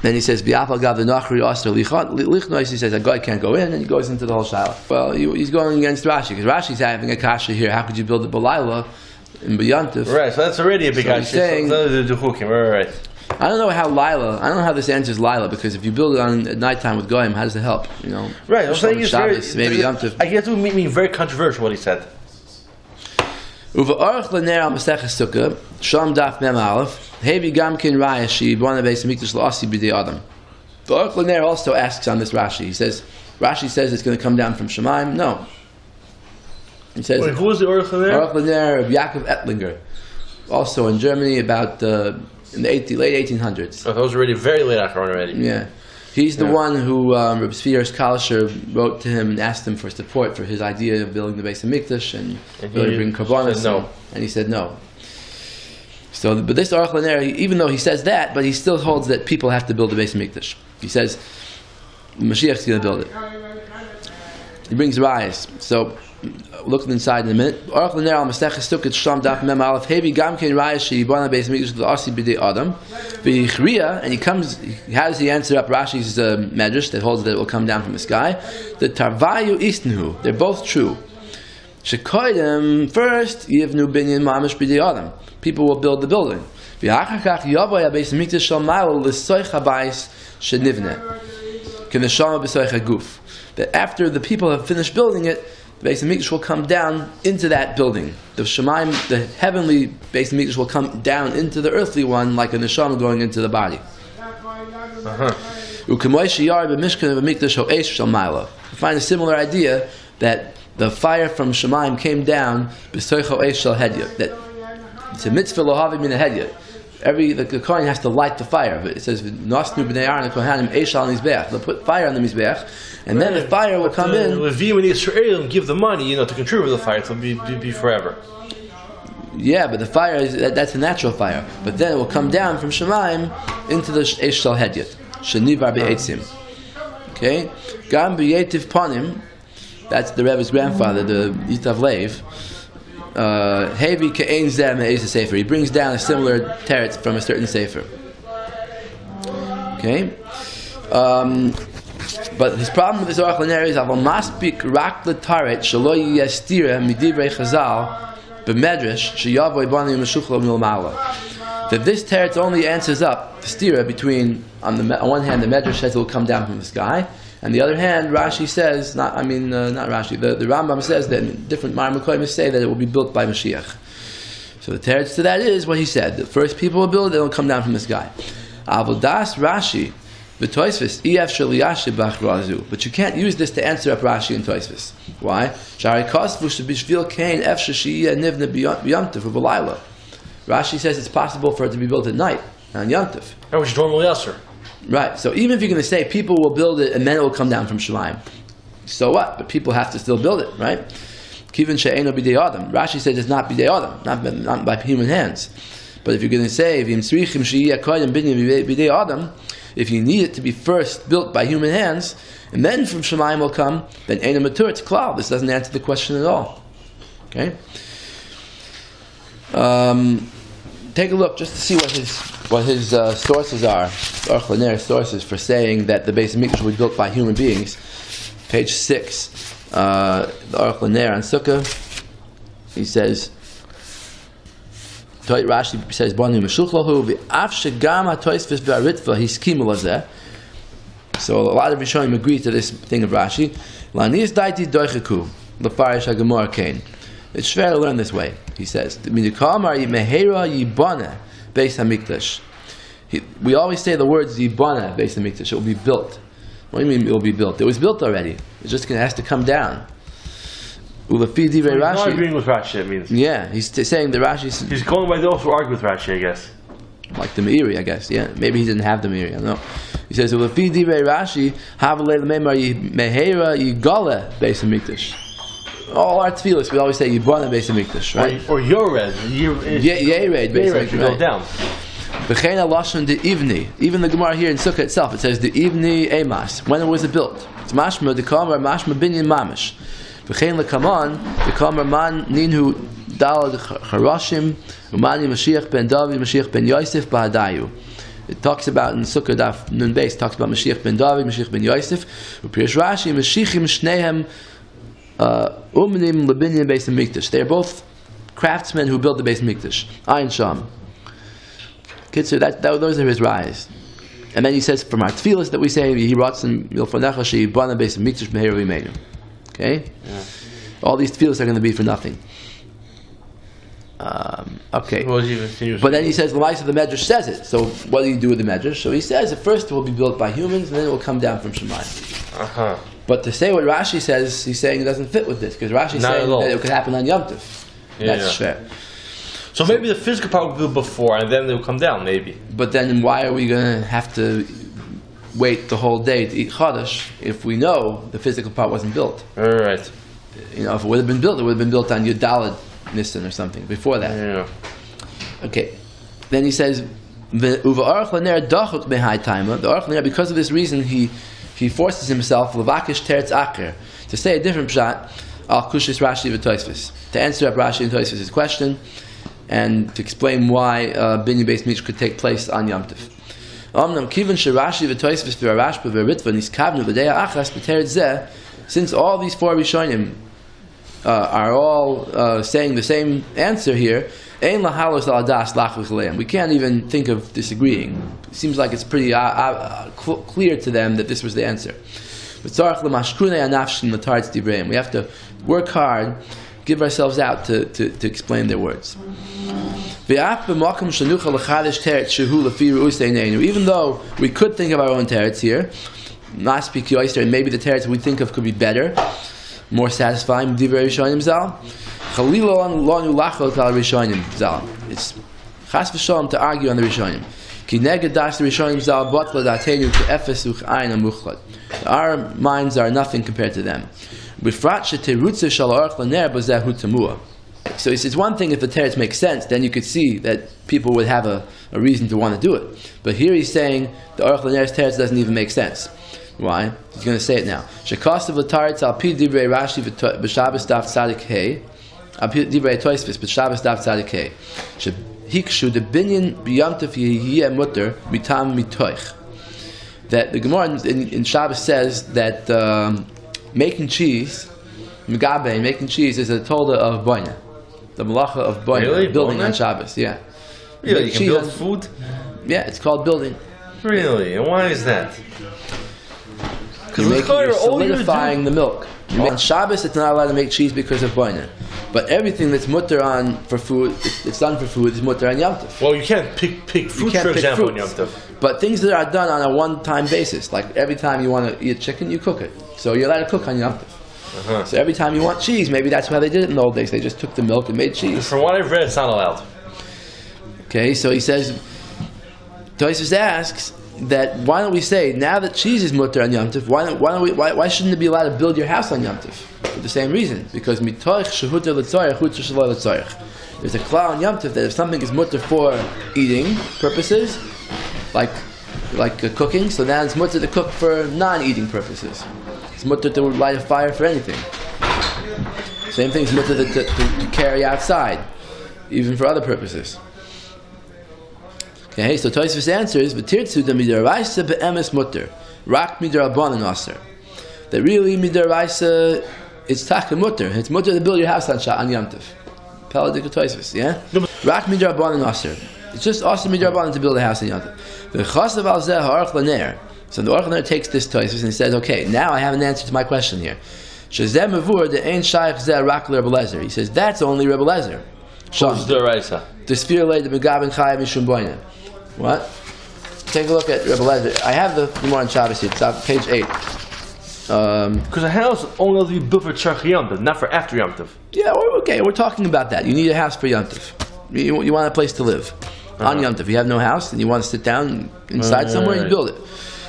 Then he says, "B'afal gav the nachri aser lichnois." He says a guy can't go in, and he goes into the whole shaila. Well, he's going against Rashi, because Rashi's having a kasha here. How could you build a balayla in B'yantif? Right, so that's already a big kasha. He's saying, right. I don't know how this answers Lila, because if you build it at nighttime with Goyim, how does it help? Right. I'm saying Shabbos, maybe Yom Tov. I get to mean very controversial what he said. Uva Aruch L'Ner al Maseches Sukkah, Shalom Daf Mem Aleph, Hevi Gamkin Raya She'ibana Beis Hamikdash L'Asi B'dei Adam. The Aruch L'Ner also asks on this Rashi. Rashi says it's going to come down from Shemaim. No. He says. Wait, who was the Aruch L'Ner? Aruch L'Ner of Yaakov Ettlinger, also in Germany, about in the late 1800s. Oh, that was already very late after already. Yeah. He's the one who Rabbi Tzvi's Kalisher wrote to him and asked him for support for his idea of building the Beis Hamikdash and really bring Karbanos. No. And he said no. So, but this Aruch L'Ner, even though he says that, but he still holds that people have to build the Beis Hamikdash. He says Mashiach's going to build it. He brings Rayas. So, look inside in a minute. Aruch L'Ner al Maseches Sukkot Shalom Daf Mem Aleph Hevi Gamkein Rayas She'ibana Beis Hamikdash L'Asi B'dei Adam V'Yichriya, and how does he answer up Rashi's medrash that holds that it will come down from the sky? The Tarvayu Istenu, they're both true. Shekoidem, first Yivnu Binyan Mamish B'dei Adam, people will build the building. V'Achakach Yavoy Beis Hamikdash Shal Ma'al L'Soich HaBais Shenivne K'Neshama B'Soich HaGuf, that after the people have finished building it, the Beis Hamikdash will come down into that building. The Shemaim, the heavenly Beis Hamikdash, will come down into the earthly one, like a neshama going into the body. You find a similar idea that the fire from Shemaim came down. That it's a mitzvah lohavi min hedya. The Cohen has to light the fire. But it says, "Nosnu b'nei Aaron kohanim eish al mizbeach." They'll put fire on the mizbeach, and then the fire will come in. Levi and the Israelim give the money, to contribute to the fire. It'll be forever. Yeah, but the fire that's a natural fire. But then it will come down from Shemaim into the eish shel hedyot shenivar be'etzim. Okay, gam b'yetiv panim. That's the Rebbe's grandfather, the Yitav Lev. Hevi ke'ein zeh me'ez Sefer. He brings down a similar teretz from a certain Sefer. Okay, but his problem with this Aruch L'Ner is aval maspik rak l'taret shelo yestira midivrei Chazal b'medrash sheyavoy bani u'meshuchlo milmala. That this teretz only answers up the stira between on one hand the medrash says it will come down from the sky. And the other hand, Rashi says, not Rashi, the Rambam says that different Maamar say that it will be built by Mashiach. So the teretz to that is what he said. The first people will build it, it will come down from the sky. Avodas Rashi, v'toisvis, ef sheliyashib b'achrazu. But you can't use this to answer up Rashi and Toisvis. Why? Shari kosvu shebishvil kain ef sheshiyah nivna b'yamtiv v'balayla. Rashi says it's possible for it to be built at night, on Yamtiv. That was normally usher. Right, so even if you're going to say people will build it and then it will come down from Shemaim, so what? But people have to still build it, right? Kivin she'eino b'dei Adam. Rashi says it's not b'dei Adam, not by human hands. But if you're going to say v'im tzrichim she'yeh koydem binyan b'dei Adam, if you need it to be first built by human hands and then from Shemaim will come, then eino matur, it's klal. This doesn't answer the question at all. Okay. Take a look just to see what his sources are, Aruch L'Ner's sources for saying that the Beis Hamikdash will be built by human beings. Page 6, the Aruch L'Ner on Sukkah, he says, Rashi says, Bani Meshuchlahu v'af shegam ha'toisvis v'aritva hiskimu lazeh. So a lot of Rishonim agree to this thing of Rashi. La'nis daiti doicheku l'farish ha'gemor kain. It's fair to learn this way, he says. We always say the words Yibana Beis Hamikdash. It will be built. What do you mean it will be built? It was built already. It's just has to come down. So he's not agreeing with Rashi, it means. Yeah, he's saying the Rashi. He's going by those who argue with Rashi, I guess. Like the Meiri, I guess. Yeah, maybe he didn't have the Meiri. I don't know. He says Ulefi Divrei Rashi Havalei L'Meimar Mehera Yigale Beis Hamikdash. All our tefillos, we always say Yibana Beis Hamikdash, right? Or Yored. Yered Beis Hamikdash. Go down. V'chein lashon de ivni. Even the Gemara here in Sukkah itself, it says the ivni emas. When was it built? It's mashma the kamar mashma binyan mamish. V'chein lekaman the kamar man ninhu dalad charashim umani Mashiach ben David Mashiach ben Yosef ba'adayu. It talks about in Sukkah Daf Nun Beis talks about Mashiach ben David Mashiach ben Yosef. U'pirish Rashi Mashiachim shnehem umnim lebinyan Beis Hamikdash. They are both craftsmen who built the Beis Hamikdash. Ayin Sham. Kitzer, those are his rise. And then he says, from our tefillas that we say, he brought some milfonecha sheibana beis mikdash meheru imenu. Okay? Yeah. All these tefillas are going to be for nothing. Okay. But then he says, the L'maisa of the Medrash says it. So what do you do with the Medrash? So he says, at first it will be built by humans, and then it will come down from Shemayim. But to say what Rashi says, he's saying it doesn't fit with this, because Rashi is saying that it could happen on Yom Tov. That's fair. So maybe the physical part will be built before, and then they will come down, maybe. But then why are we going to have to wait the whole day to eat Chodesh if we know the physical part wasn't built? All right. You know, if it would have been built, it would have been built on Yudalad Nisan or something before that. Yeah. Okay. Then he says, the Aruch Laner, because of this reason, he forces himself Levakish Teretz Acher to say a different pshat al Kushis Rashi v'Toisvis, to answer up Rashi and Toisvis' question and to explain why Binyan Beis Mikdash could take place on Yom Tov. Since all these four Rishonim are all saying the same answer here, we can't even think of disagreeing. It seems like it's pretty clear to them that this was the answer. We have to work hard, give ourselves out to explain their words. Even though we could think of our own teretz here, and maybe the teretz we think of could be better, more satisfying. It's chas v'shalom to argue on the Rishonim. Our minds are nothing compared to them. So he says, one thing if the teretz makes sense, then you could see that people would have a reason to want to do it. But here he's saying the Aruch LaNer's teretz doesn't even make sense. Why? He's going to say it now. Shekasav l'taretz al pi divrei Rashi b'Shabbos daf tzadik hey, al pi divrei Toisvis b'Shabbos daf tzadik hey. Shehikshu de binyan b'yom tov yehiyeh mutter mitam mitoich. That the Gemara in Shabbos says that making cheese, megabe, making cheese is a tolda of boina, the malacha of boina, really? Building boina? On Shabbos. Yeah. Really, you can build food. Yeah, it's called building. Really, and why is that? Because you're solidifying the milk. On Shabbos, it's not allowed to make cheese because of boina. But everything that's mutter on for food, it's done for food, is mutter on Yom Tov. Well, you can't pick fruits, for example, on Yom Tov. But things that are done on a one-time basis, like every time you want to eat chicken, you cook it. So you're allowed to cook on Yom Tov. So every time you want cheese, maybe that's how they did it in the old days. They just took the milk and made cheese. From what I've read, it's not allowed. Okay, so he says, Tosfos asks that why don't we say now that cheese is mutter on Yom Tov, why shouldn't it be allowed to build your house on Yom Tov? For the same reason, because mitoich shehuter l'tzorich, huter shelo l'tzorich. There's a klal on Yom Tov that if something is mutter for eating purposes, like cooking, so now it's mutter to cook for non-eating purposes. It's mutter to light a fire for anything. Same thing is mutter to carry outside, even for other purposes. Okay, so Tosfos answers, "V'tirtzu da midaraisa be'emes mutter, rak midarabanan aser." That really midaraisa, it's taka mutter. It's mutter to build your house on Yom Tov. Peladik Tosfos, yeah. Rak midarabanan aser. It's just aser midarabanan to build a house on Yom Tov. V'chasav al zeh ha'aruch laner. So the Aruch LaNer takes this Tosfos and he says, "Okay, now I have an answer to my question here." Shezeh mevur de ein shaykh zeh rak leRebbe Lezer. He says that's only Rebbe Lezer. Who's the Raisa? The sphere laid the Megab and Chayav Mishum Boina. What? Take a look at Rebbe Lezer. I have the Gemara on Shabbos here. It's on page 8. Because a house only has to be built for Tzarech Yom Tov, not for after Yom Tov. Yeah, okay, we're talking about that. You need a house for Yom Tov. You want a place to live. On Yom Tov. You have no house and you want to sit down inside somewhere, you build it.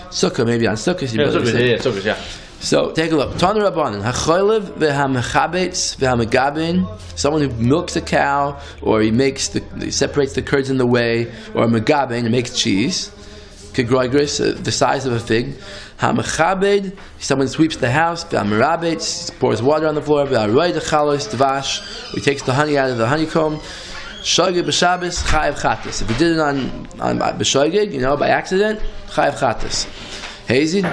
Sukkah, maybe on Sukkahs you build it. Sukkahs, yeah. So, take a look. Tana Rabbanan, hacholev v'hamechabetz v'hamegabin, someone who milks a cow, or he separates the curds in the whey, or a megabin, and makes cheese, kegroigris, the size of a fig. Hamechabed, someone sweeps the house, v'hamerabetz, pours water on the floor, v'haroy the chalos, dvash, he takes the honey out of the honeycomb. Shogeg b'Shabbos, chayav chatas. If he did it on b'shogeg, by accident, chayav chatas. Hazid,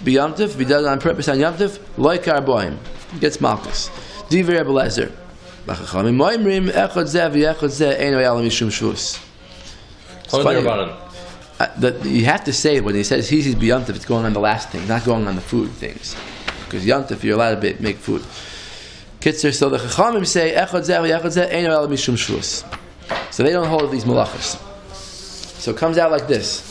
B'Yom Tov, if he does it on purpose on Yom Tov, like our boim, gets malchus. Divrei Rebbe Lezer. You have to say when he says he's b'yantif, it's going on the last thing, not going on the food things. Because yantif, you're allowed to make food. Kitzer, so the Chachamim say echad zeh v'echad zeh ein el mishum shvus. So they don't hold these malachas. So it comes out like this: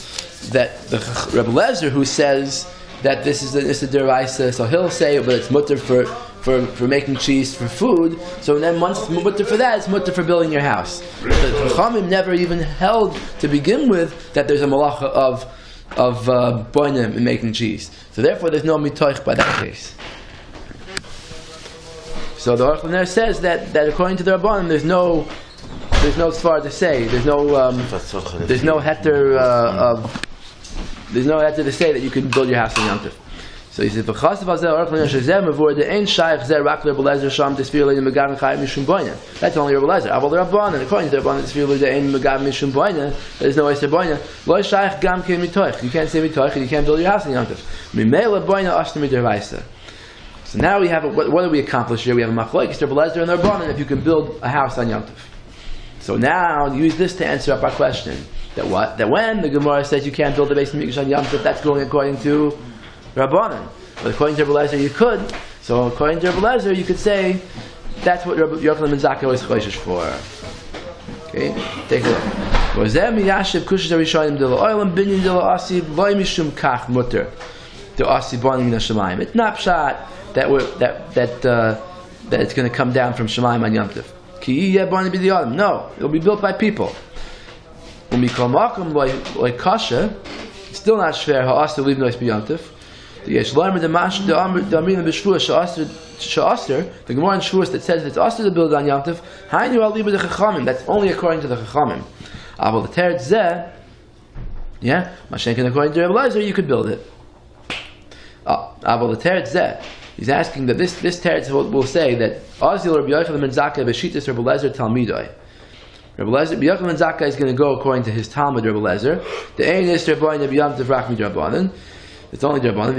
that the Rebbe Lezer, who says that this is the deraisa, so he'll say, but it's mutter for making cheese for food. So then once it's mutter for that, it's mutter for building your house. The Chachamim never even held to begin with that there's a malacha of boinim in making cheese. So therefore, there's no mitoich by that case. So the Aruch LaNer says that according to the Rabbanim, there's no tzvar to say. There's no heter to say that you can build your house in Yom Tov. So he says, "B'chas v'azeh Aruch LaNer shezeh mevur de'ein shayich zeh rak Rebbe Lezer sham t'sfir le'in megav chayim mishum boina." That's only Rebbe Lezer. Aval the Rabbanan, according to the Rabbanan, t'sfir le'in megav mishum boina. There's no eser boina. Lo shayich gam kein mitoich. You can't say mitoich, and you can't build your house in Yom Tov. Mimei boina ashtem midiraisa. So now we have what do we accomplish here? We have a machlokes Rebbe Lezer and the Rabbanan if you can build a house on Yom Tov. So now use this to answer up our question. That when the Gemara says you can't build a base of Mikdash on Yom Tov, that's going according to Rabbanan. But according to Rebbe Lezer, you could. So according to Rebbe Lezer, you could say that's what Yochanan ben Zakkai was choishish for. Okay, take a look. V'zeh miyashiv kushes harishonim de la'olam binyan de la'asi loy mishum kach mutter de asi bonim min hashamayim. It's not pshat that it's going to come down from Shemayim on Yom Tov. Ki yeh bonim b'di adam. No, it'll be built by people. Umikol makom loy kasha. Still not shver ha'asir leave nois b'Yom Tov. The Gemara in Shevuos that says it's also to build on Yom Tov. That's only according to the Chachamim. Aval the Teretz Zeh, Mashenkin according to Rebbe Lezer, you could build it. Aval the Teretz Zeh, he's asking that this Teretz will say that Azil Rabbi Yochanan ben Zakkai v'shitas Rebbe Lezer Talmidoi. Rabbi Yochanan ben Zakkai is going to go according to his Talmud Rebbe Lezer. The Ein is Rabbi Yom Tov Rach Midrabanan. It's only Rabbanan.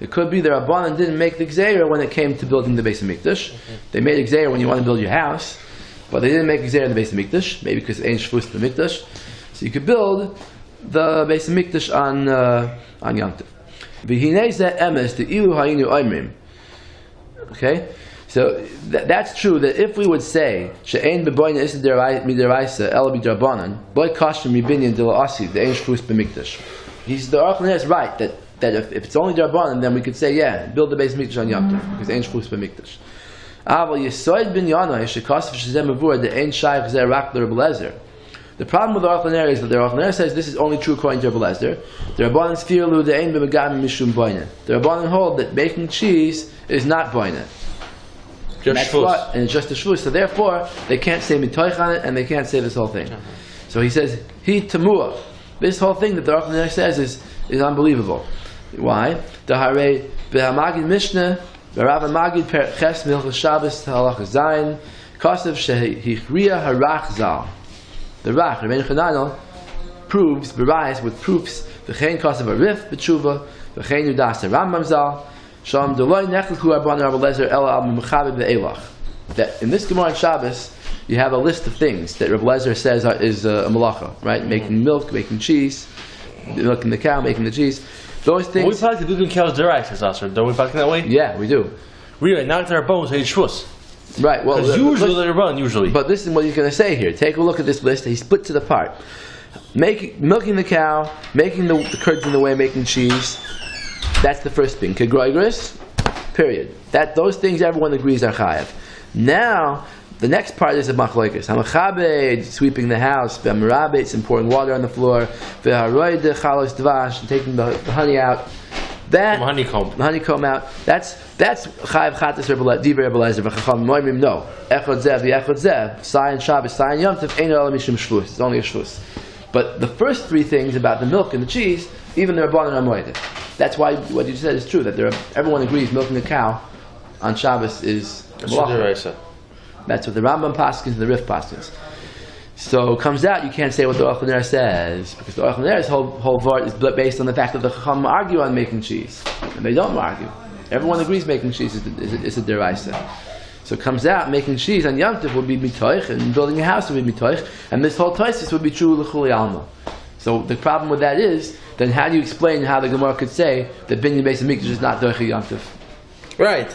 It could be the Rabbanan didn't make the Gzeira when it came to building the base of Mikdash. They made a Gzeira when you want to build your house, but they didn't make a Gzeira in the base of Mikdash, maybe because it ain't Shvus the Mikdash. So you could build the base of Mikdash on Yom Tov. Okay? So that's true that if we would say she'ein b'boina ised midiraisa ela b'drabanan boy kashim mibinyan de la'asi the ein shvus b'mikdash. He's the Aruch LaNer is right that if it's only drabanan, then we could say build the base mikdash on Yom Tov because ein shvus b'mikdash. Aval yisoid binyanai shekasv shezeh mavur the ein shayich zeh rak l'Rebbe Lezer. The problem with the Aruch LaNer is that the Aruch LaNer says this is only true according to Rebbe Lezer. The Rabbanan sfirlu the ein b'megam mishum boina. The Rabbanan hold that making cheese is not boina. And it's just a shvus. So therefore, they can't say mitoich on it, and they can't say this whole thing. So he says, he tamua. This whole thing that the Aruch LaNer says is unbelievable. Why? The hare b'hamagid mishnah b'rav hamagid per ches milchas Shabbos halachas zayin kasav shehichriya harach zal. The Rach Rabbeinu Chananel proves b'rayis with proofs v'chein kasav arif b'tshuva v'chein yudas Rambam zal. That in this Gemara on Shabbos, you have a list of things that Rebbe Lezer says is a malacha, right? Making milk, making cheese, milking the cow, making the cheese. Those things. We practice milking cows direct, don't we practice that way? Yeah, we do. Really, not their bones, they shvus. Right. Well, usually they run. Usually. But this is what he's going to say here. Take a look at this list. He split it apart. Milking the cow, making the curds in the way, making cheese. That's the first thing. Kegroigris, period. Those things everyone agrees are chayav. Now, the next part is a machlokes. Hamachabed, sweeping the house. B'amarabed, pouring water on the floor. V'haroide chalos dvash, taking the honey out. The honeycomb out. That's chayav chatas divrei Rebbe Lezer. V'chacham moimim no. Echod zev v'echod zev. Sayin Shabbos, sayin Yom Tov. Ein ela mishum shvus. It's only a shvus. But the first three things about the milk and the cheese, even the Rabbanan are moeded. That's why what you said is true, that everyone agrees milking a cow on Shabbos is malacha. That's what the Rambam paskins and the Rif paskins. So it comes out, you can't say what the Aruch LaNer says, because the Aruch LaNer's whole vart is based on the fact that the Chacham argue on making cheese. And they don't argue. Everyone agrees making cheese is a deraisa. So it comes out making cheese on Yom Tov would be mitoich, and building a house would be mitoich, and this whole Tosfos would be true l'chuli alma. So the problem with that is, then how do you explain how the Gemara could say that binyan beis hamikdash is not doicha Yom Tov? Right.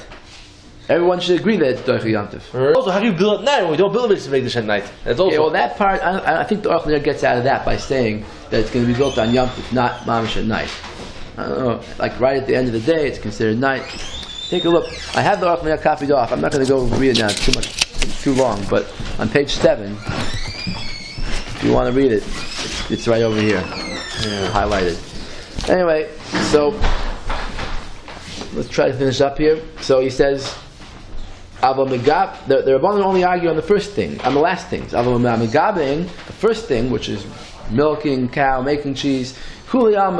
Everyone should agree that it's doicha Yom Tov. Also, how do you build at night when we don't build a beis hamikdash at night? That's also. Yeah, well, that part, I think the Aruch gets out of that by saying that it's going to be built on Yom Tov, not mamish at night. I don't know, like right at the end of the day, it's considered night. Take a look. I have the Aruch copied off. I'm not going to go read it now. It's too long. But on page 7, if you want to read it, it's right over here, highlighted. Anyway, so let's try to finish up here. So he says, the Rabbanan only argue on the first thing, on the last things. The first thing, which is milking cow, making cheese. It's not a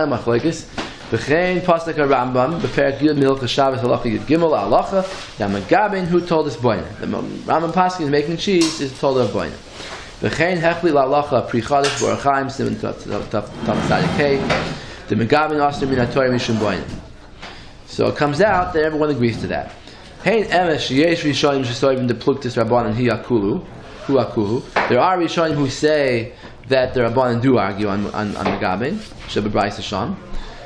machlokes. V'chein pasuk Rambam b'perek Yud Milchas Shabbos halacha Yud Gimel halacha Yamagaben who told us boina. The Rambam pasuk is making cheese is told of boina. V'chein hechli la'alacha pri chadash b'orchaim Siman Tzadik the Magaben aster min haTorah mishum boina. So it comes out that everyone agrees to that. Hein emesh yesh rishonim shesoivim depluktis Rabbanan hi akulu hu akuhu. There are rishonim who say that the Rabbanan do argue on Magaben shebebrayis Hasham.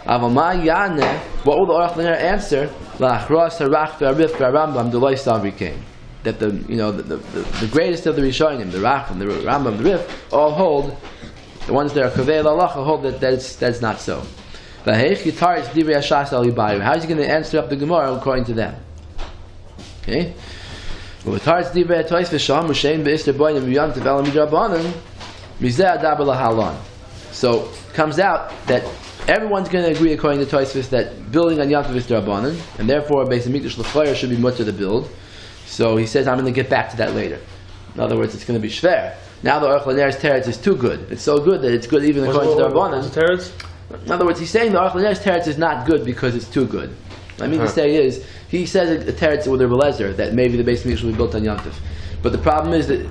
What will the Aruch L'ner answer? That the greatest of the Rishonim, the Rach and the Rambam, the Rif, all hold, the ones that are Kavei L'Alacha hold that's not so. How is he going to answer up the Gemara according to them? Okay? So it comes out that everyone's going to agree according to Tosfos that building on Yom Tov is D'Rabbanan, and therefore Beis Hamikdash l'chayr should be mutter to build. So he says, I'm going to get back to that later. In other words, it's going to be shver. Now the Aruch L'ner's teretz is too good. It's so good that it's good even according to D'Rabbanan. In other words, he's saying the Aruch L'ner's teretz is not good because it's too good. What I mean to say is, he says a teretz with a Rabbi that maybe the Beis Hamikdash will be built on Yom Tov. But the problem is that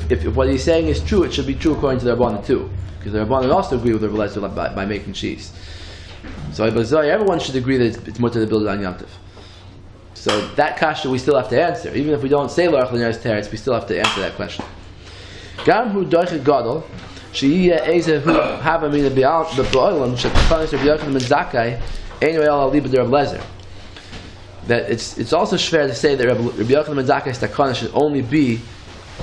if what he's saying is true, it should be true according to the Rabbanan too. Because the Rabbanan also agree with the Rabbi by making cheese. So everyone should agree that it's mutter to build it on Yom Tov. So that kasha we still have to answer. Even if we don't say L'Aruch L'ner's teretz, we still have to answer that question. Gam hu doichet gadol she'iyeh ezeh hu hava min b'olam shekfanis Rabbi Yochanan ben Zakkai ein re'al al libed Rabbi Lezer. That it's also fair to say that Rabbi Yochanan ben Zakkai's takana should only be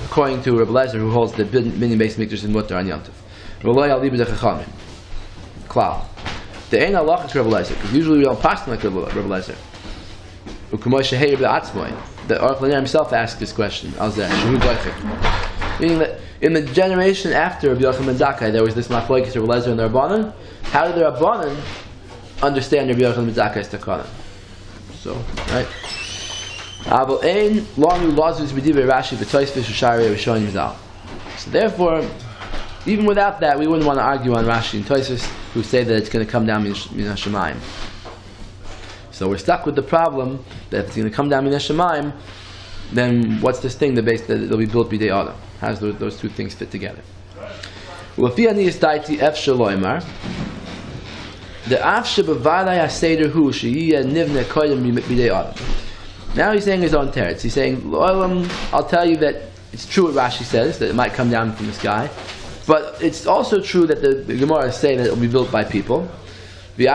according to Rabbi Lezer, who holds that binyan beis hamikdash is mutter on Yom Tov. V'lo al libed chachamim. Klal. The ein halachas Rabbi Lezer, because usually we don't pass like Rabbi Lezer. The Aruch L'ner himself asked this question. Meaning that in the generation after Rabbi Yochanan ben Zakkai, there was this machlokes Rabbi Lezer and the Rabbanan. How did the Rabbanan understand Rabbi Yochanan ben Zakkai's takana? So, right? So therefore, even without that, we wouldn't want to argue on Rashi and Tosfos, who say that it's going to come down min hashamayim. So we're stuck with the problem that if it's going to come down min hashamayim, then what's this thing that it'll be built b'dei adam? How does those two things fit together? The now he's saying his own teretz. He's saying, I'll tell you that it's true what Rashi says, that it might come down from the sky. But it's also true that the Gemara is saying that it will be built by people. And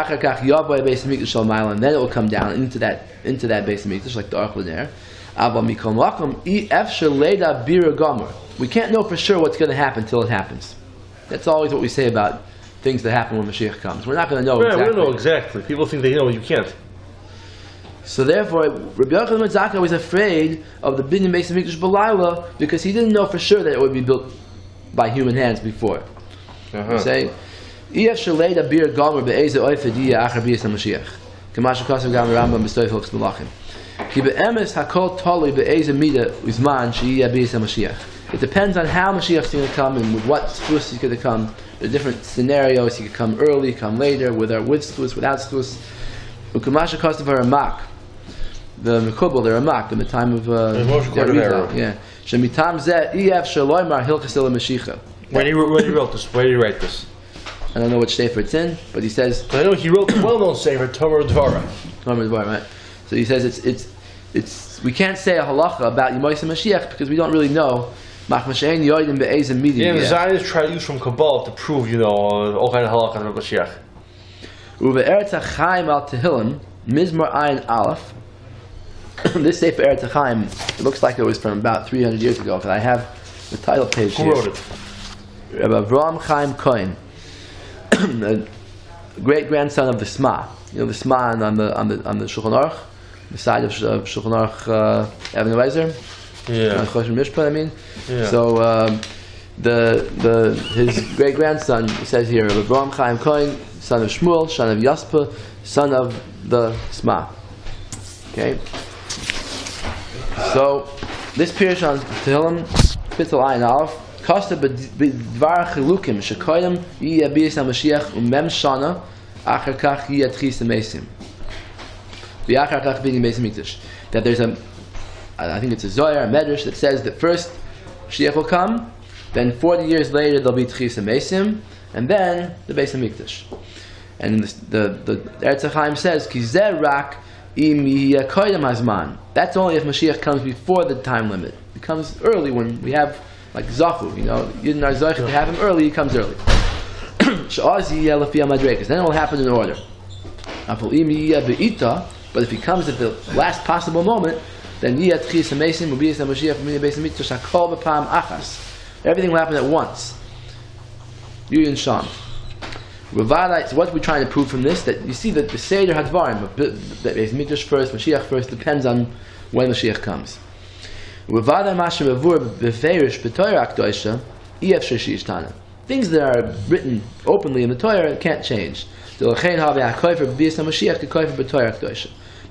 then it will come down into that Beis Hamikdash, like the Aruch L'ner. We can't know for sure what's going to happen until it happens. That's always what we say about things that happen when Mashiach comes. We're not going to know exactly. We don't know exactly. People think they know, you can't. So therefore, Rabbi Yochanan ben Zakkai was afraid of the binyan beis hamikdash b'layla because he didn't know for sure that it would be built by human hands before. Saying, "Iyach shalei bir gomer be'ezeh oifed yiyah achar biyas haMashiach." Kamash kasav gam Rambam b'stoy hilchos melachim. Ki be'emes hakol tolei be'ezeh mida uzman sheyiyah biyas haMashiach. It depends on how Mashiach is going to come and with what Shevuos he's going to come. There are different scenarios. He could come early, come later, with Shevuos, without Shevuos. Ukamash kasav haramak. The Mekubal, the Ramak, in the time of Yirmiyahu. Yeah. Shemitam zeh iyaf shaloymar hilchos mashiach. When he wrote this, where did he write this? I don't know which Sefer it's in, but he says. I know he wrote the well-known Sefer Torah Dvara. Torah Dvara, right? So he says we can't say a halacha about Yirmiyahu Mashiach because we don't really know. Yeah, the Zionists try to use from Kabbalah to prove, all kind of halacha about Mashiach. Eretz HaChaim al Tehillim, Mizmor Ayin Aleph. This Sefer Eretz HaChaim, it looks like it was from about 300 years ago, because I have the title page here. Who wrote it? Rabbi Chaim Cohen, the great grandson of the Sma. The Sma on the Shulchan Aruch, the side of Shulchan Aruch Even Weiser. Yeah. Yeah. So his great grandson, it says here, Rabbi Chaim Cohen, son of Shmuel, son of Yaspa, son of the Sma. Okay. So this Pirush on Tehillim, Pitzal Ayin Aleph, Kosta b'dvar chilukim shekoyim yiyeh b'yis HaMashiach umem shana achar kach yiyeh tchis HaMesim v'achar kach b'ni Beis HaMikdash. That there's I think it's a Zohar, a Medrash that says that first Mashiach will come, then 40 years later there'll be tchis HaMesim, and then the Beis HaMikdash. And the Eretz HaChaim says ki zeh rak im yiyeh koyim hazman. That's only if Mashiach comes before the time limit. It comes early when we have like Zachu, Yidden are Zoich, to have him early, he comes early. Then it will happen in order. But if he comes at the last possible moment, then everything will happen at once. Yuyin Sham. So what we're trying to prove from this, that you see that the Seder Hadvarim, that Beis Mikdash first, Mashiach first, depends on when Mashiach comes. Things that are written openly in the Torah can't change.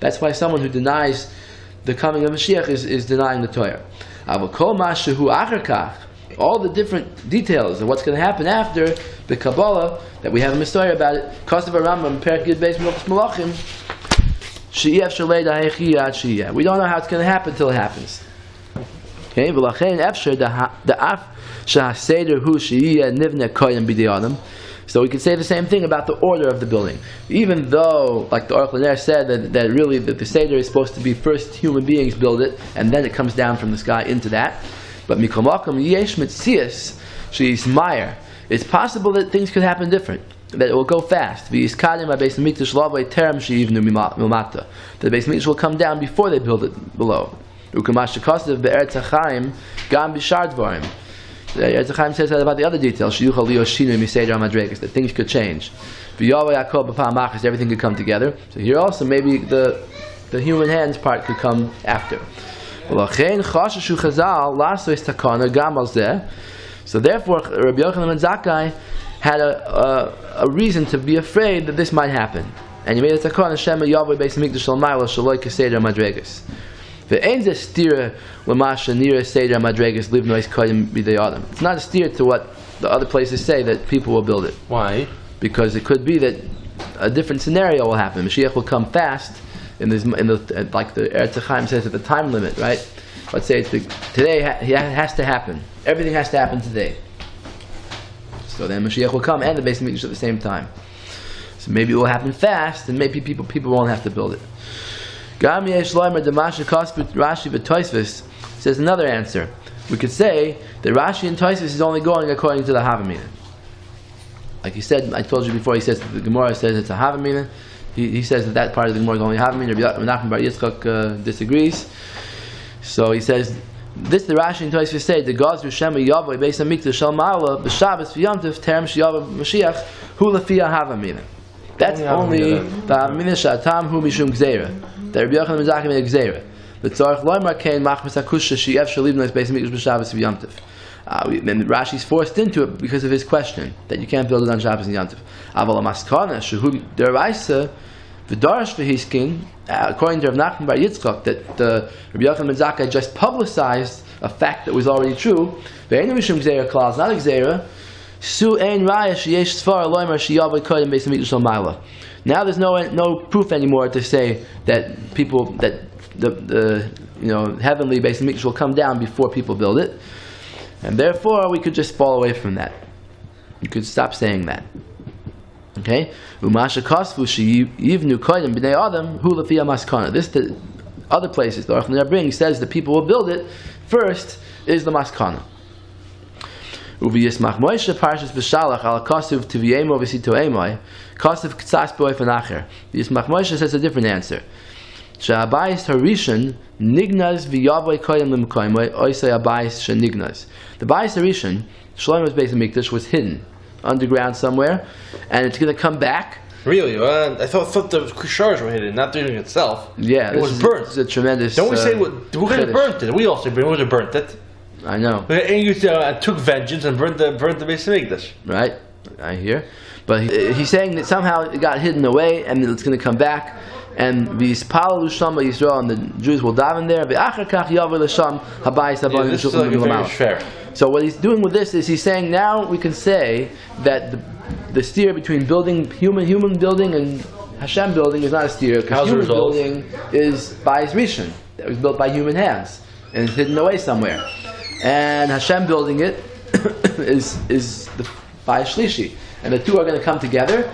That's why someone who denies the coming of Mashiach is denying the Torah. All the different details of what's going to happen after the Kabbalah that we have a Messiah about it. Kosav Rambam Perek Yud Beis Melachos Malachim. We don't know how it's going to happen until it happens. Okay, so we can say the same thing about the order of the building. Even though, like the Aruch LaNer said, that really the Seder is supposed to be first human beings build it, and then it comes down from the sky into that. But it's possible that things could happen different, that it will go fast. The Beis Mikdash will come down before they build it below. The Eretz HaChaim says that about the other details, that things could change. Everything could come together. So here also maybe the human hands part could come after. So therefore Rabbi Yochanan ben Zakkai had a reason to be afraid that this might happen. And he made a takon Hashem Yahweh Beis Mikdash Shalmayla Shaloi Keseder Madregas. It's not a steer to what the other places say that people will build it. Why? Because it could be that a different scenario will happen. Mashiach will come fast like the Eretz HaChaim says at the time limit, right? Let's say today it has to happen. Everything has to happen today. So then Mashiach will come and the Beis Mikdash at the same time. So maybe it will happen fast, and maybe people won't have to build it. Says another answer. We could say that Rashi and Tosfos is only going according to the Havamina. Like he said, I told you before, he says that the Gemara says it's a Havamina. He says that part of the Gemara is only Havamina. Rabbi Nachman bar Yitzchak disagrees. So he says, this the Rashi and Tosfos say, the God's Rishema Yavoi Beis HaMikdash Shal Ma'ala B'Shabbos V'Yom Tov Terem Sheyavoi Mashiach Hu Lefia Havamina. That's only the Havamina Sha'atam Hu Mishum Gzeira. That Rabbi Yochanan ben Zakkai made a Gzeira. The Tzarech Loimar Kain Machmas HaKusha She'ev Shalibnos Beis HaMikdash B'Shabbos V'Yom Tov. And Rashi's forced into it because of his question that you can't build it on Shabbos and Yom Tov. Aval HaMaskana Shehu Deraisa V'Darash V'Hiskin, according to Rav Nachman bar Yitzchak, that Rabbi Yochanan ben Zakkai just publicized a fact that was already true. Ve'enu Mishum Gzeira Klal, it's not a Gzeira. Su Ein Raya Sheyesh Sfar Loimar She'yavoi Kodim Beis HaMikdash Shel Ma'ala. Now there's no proof anymore to say that the heavenly Beis HaMikdash will come down before people build it, and therefore we could just fall away from that. You could stop saying that. Okay, Umasha Kosfu Yivnu Kodim B'nei Adam Hu Lefiyah Maskana. This the other places the Aruch LaNer says the people will build it first is the Maskana. Uviyismach Moshe Parshas V'Shalach Al Kosuf Tiviyemo V'Sito Emoi Kosuf K'tzas B'Oifen Acher. V'Yismach Moshe says a different answer. She'abayis Harishon Nignaz V'Yavoi Koyim L'Mkoimoi Oisei Abayis She'Nignaz. The Bayis Harishon, Shlomo's Beis Hamikdash, was hidden underground somewhere, and it's going to come back. Really? I thought the Kushars were hidden, not the building itself. Yeah, it was burnt. It's a tremendous. Don't we say who burnt it? We also burnt it. I know. And you took vengeance and burnt the Beis Hamikdash. Right, I hear. But he's saying that somehow it got hidden away, and it's going to come back. And v'yispalalu shama Yisrael, and the Jews will daven there. V'achar kach yavu l'sham habayis habanim. This is like very fair. So what he's doing with this is he's saying now we can say that the steer between building human building and Hashem building is not a steer, because human building is Bayis Rishon, that was built by human hands and it's hidden away somewhere, and Hashem building it is the Bayis Shlishi, and the two are going to come together.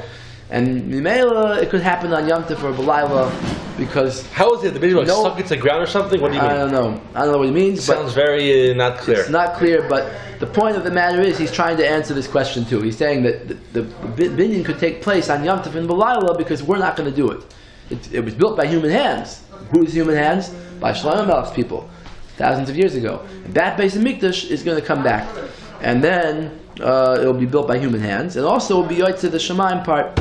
And Mimela, it could happen on Yom Tov or B'layla, because how is it? The baby stuck into the ground or something? What do you mean? I don't know what he means. Sounds very not clear. It's not clear, but the point of the matter is he's trying to answer this question too. He's saying that the binyan could take place on Yom Tov and B'layla because we're not going to do it. It was built by human hands. Whose human hands? By Shlomo Melech's people, thousands of years ago. And that Beis Hamikdash is going to come back, and then it will be built by human hands, and also will be Yotzei the Shemaim part.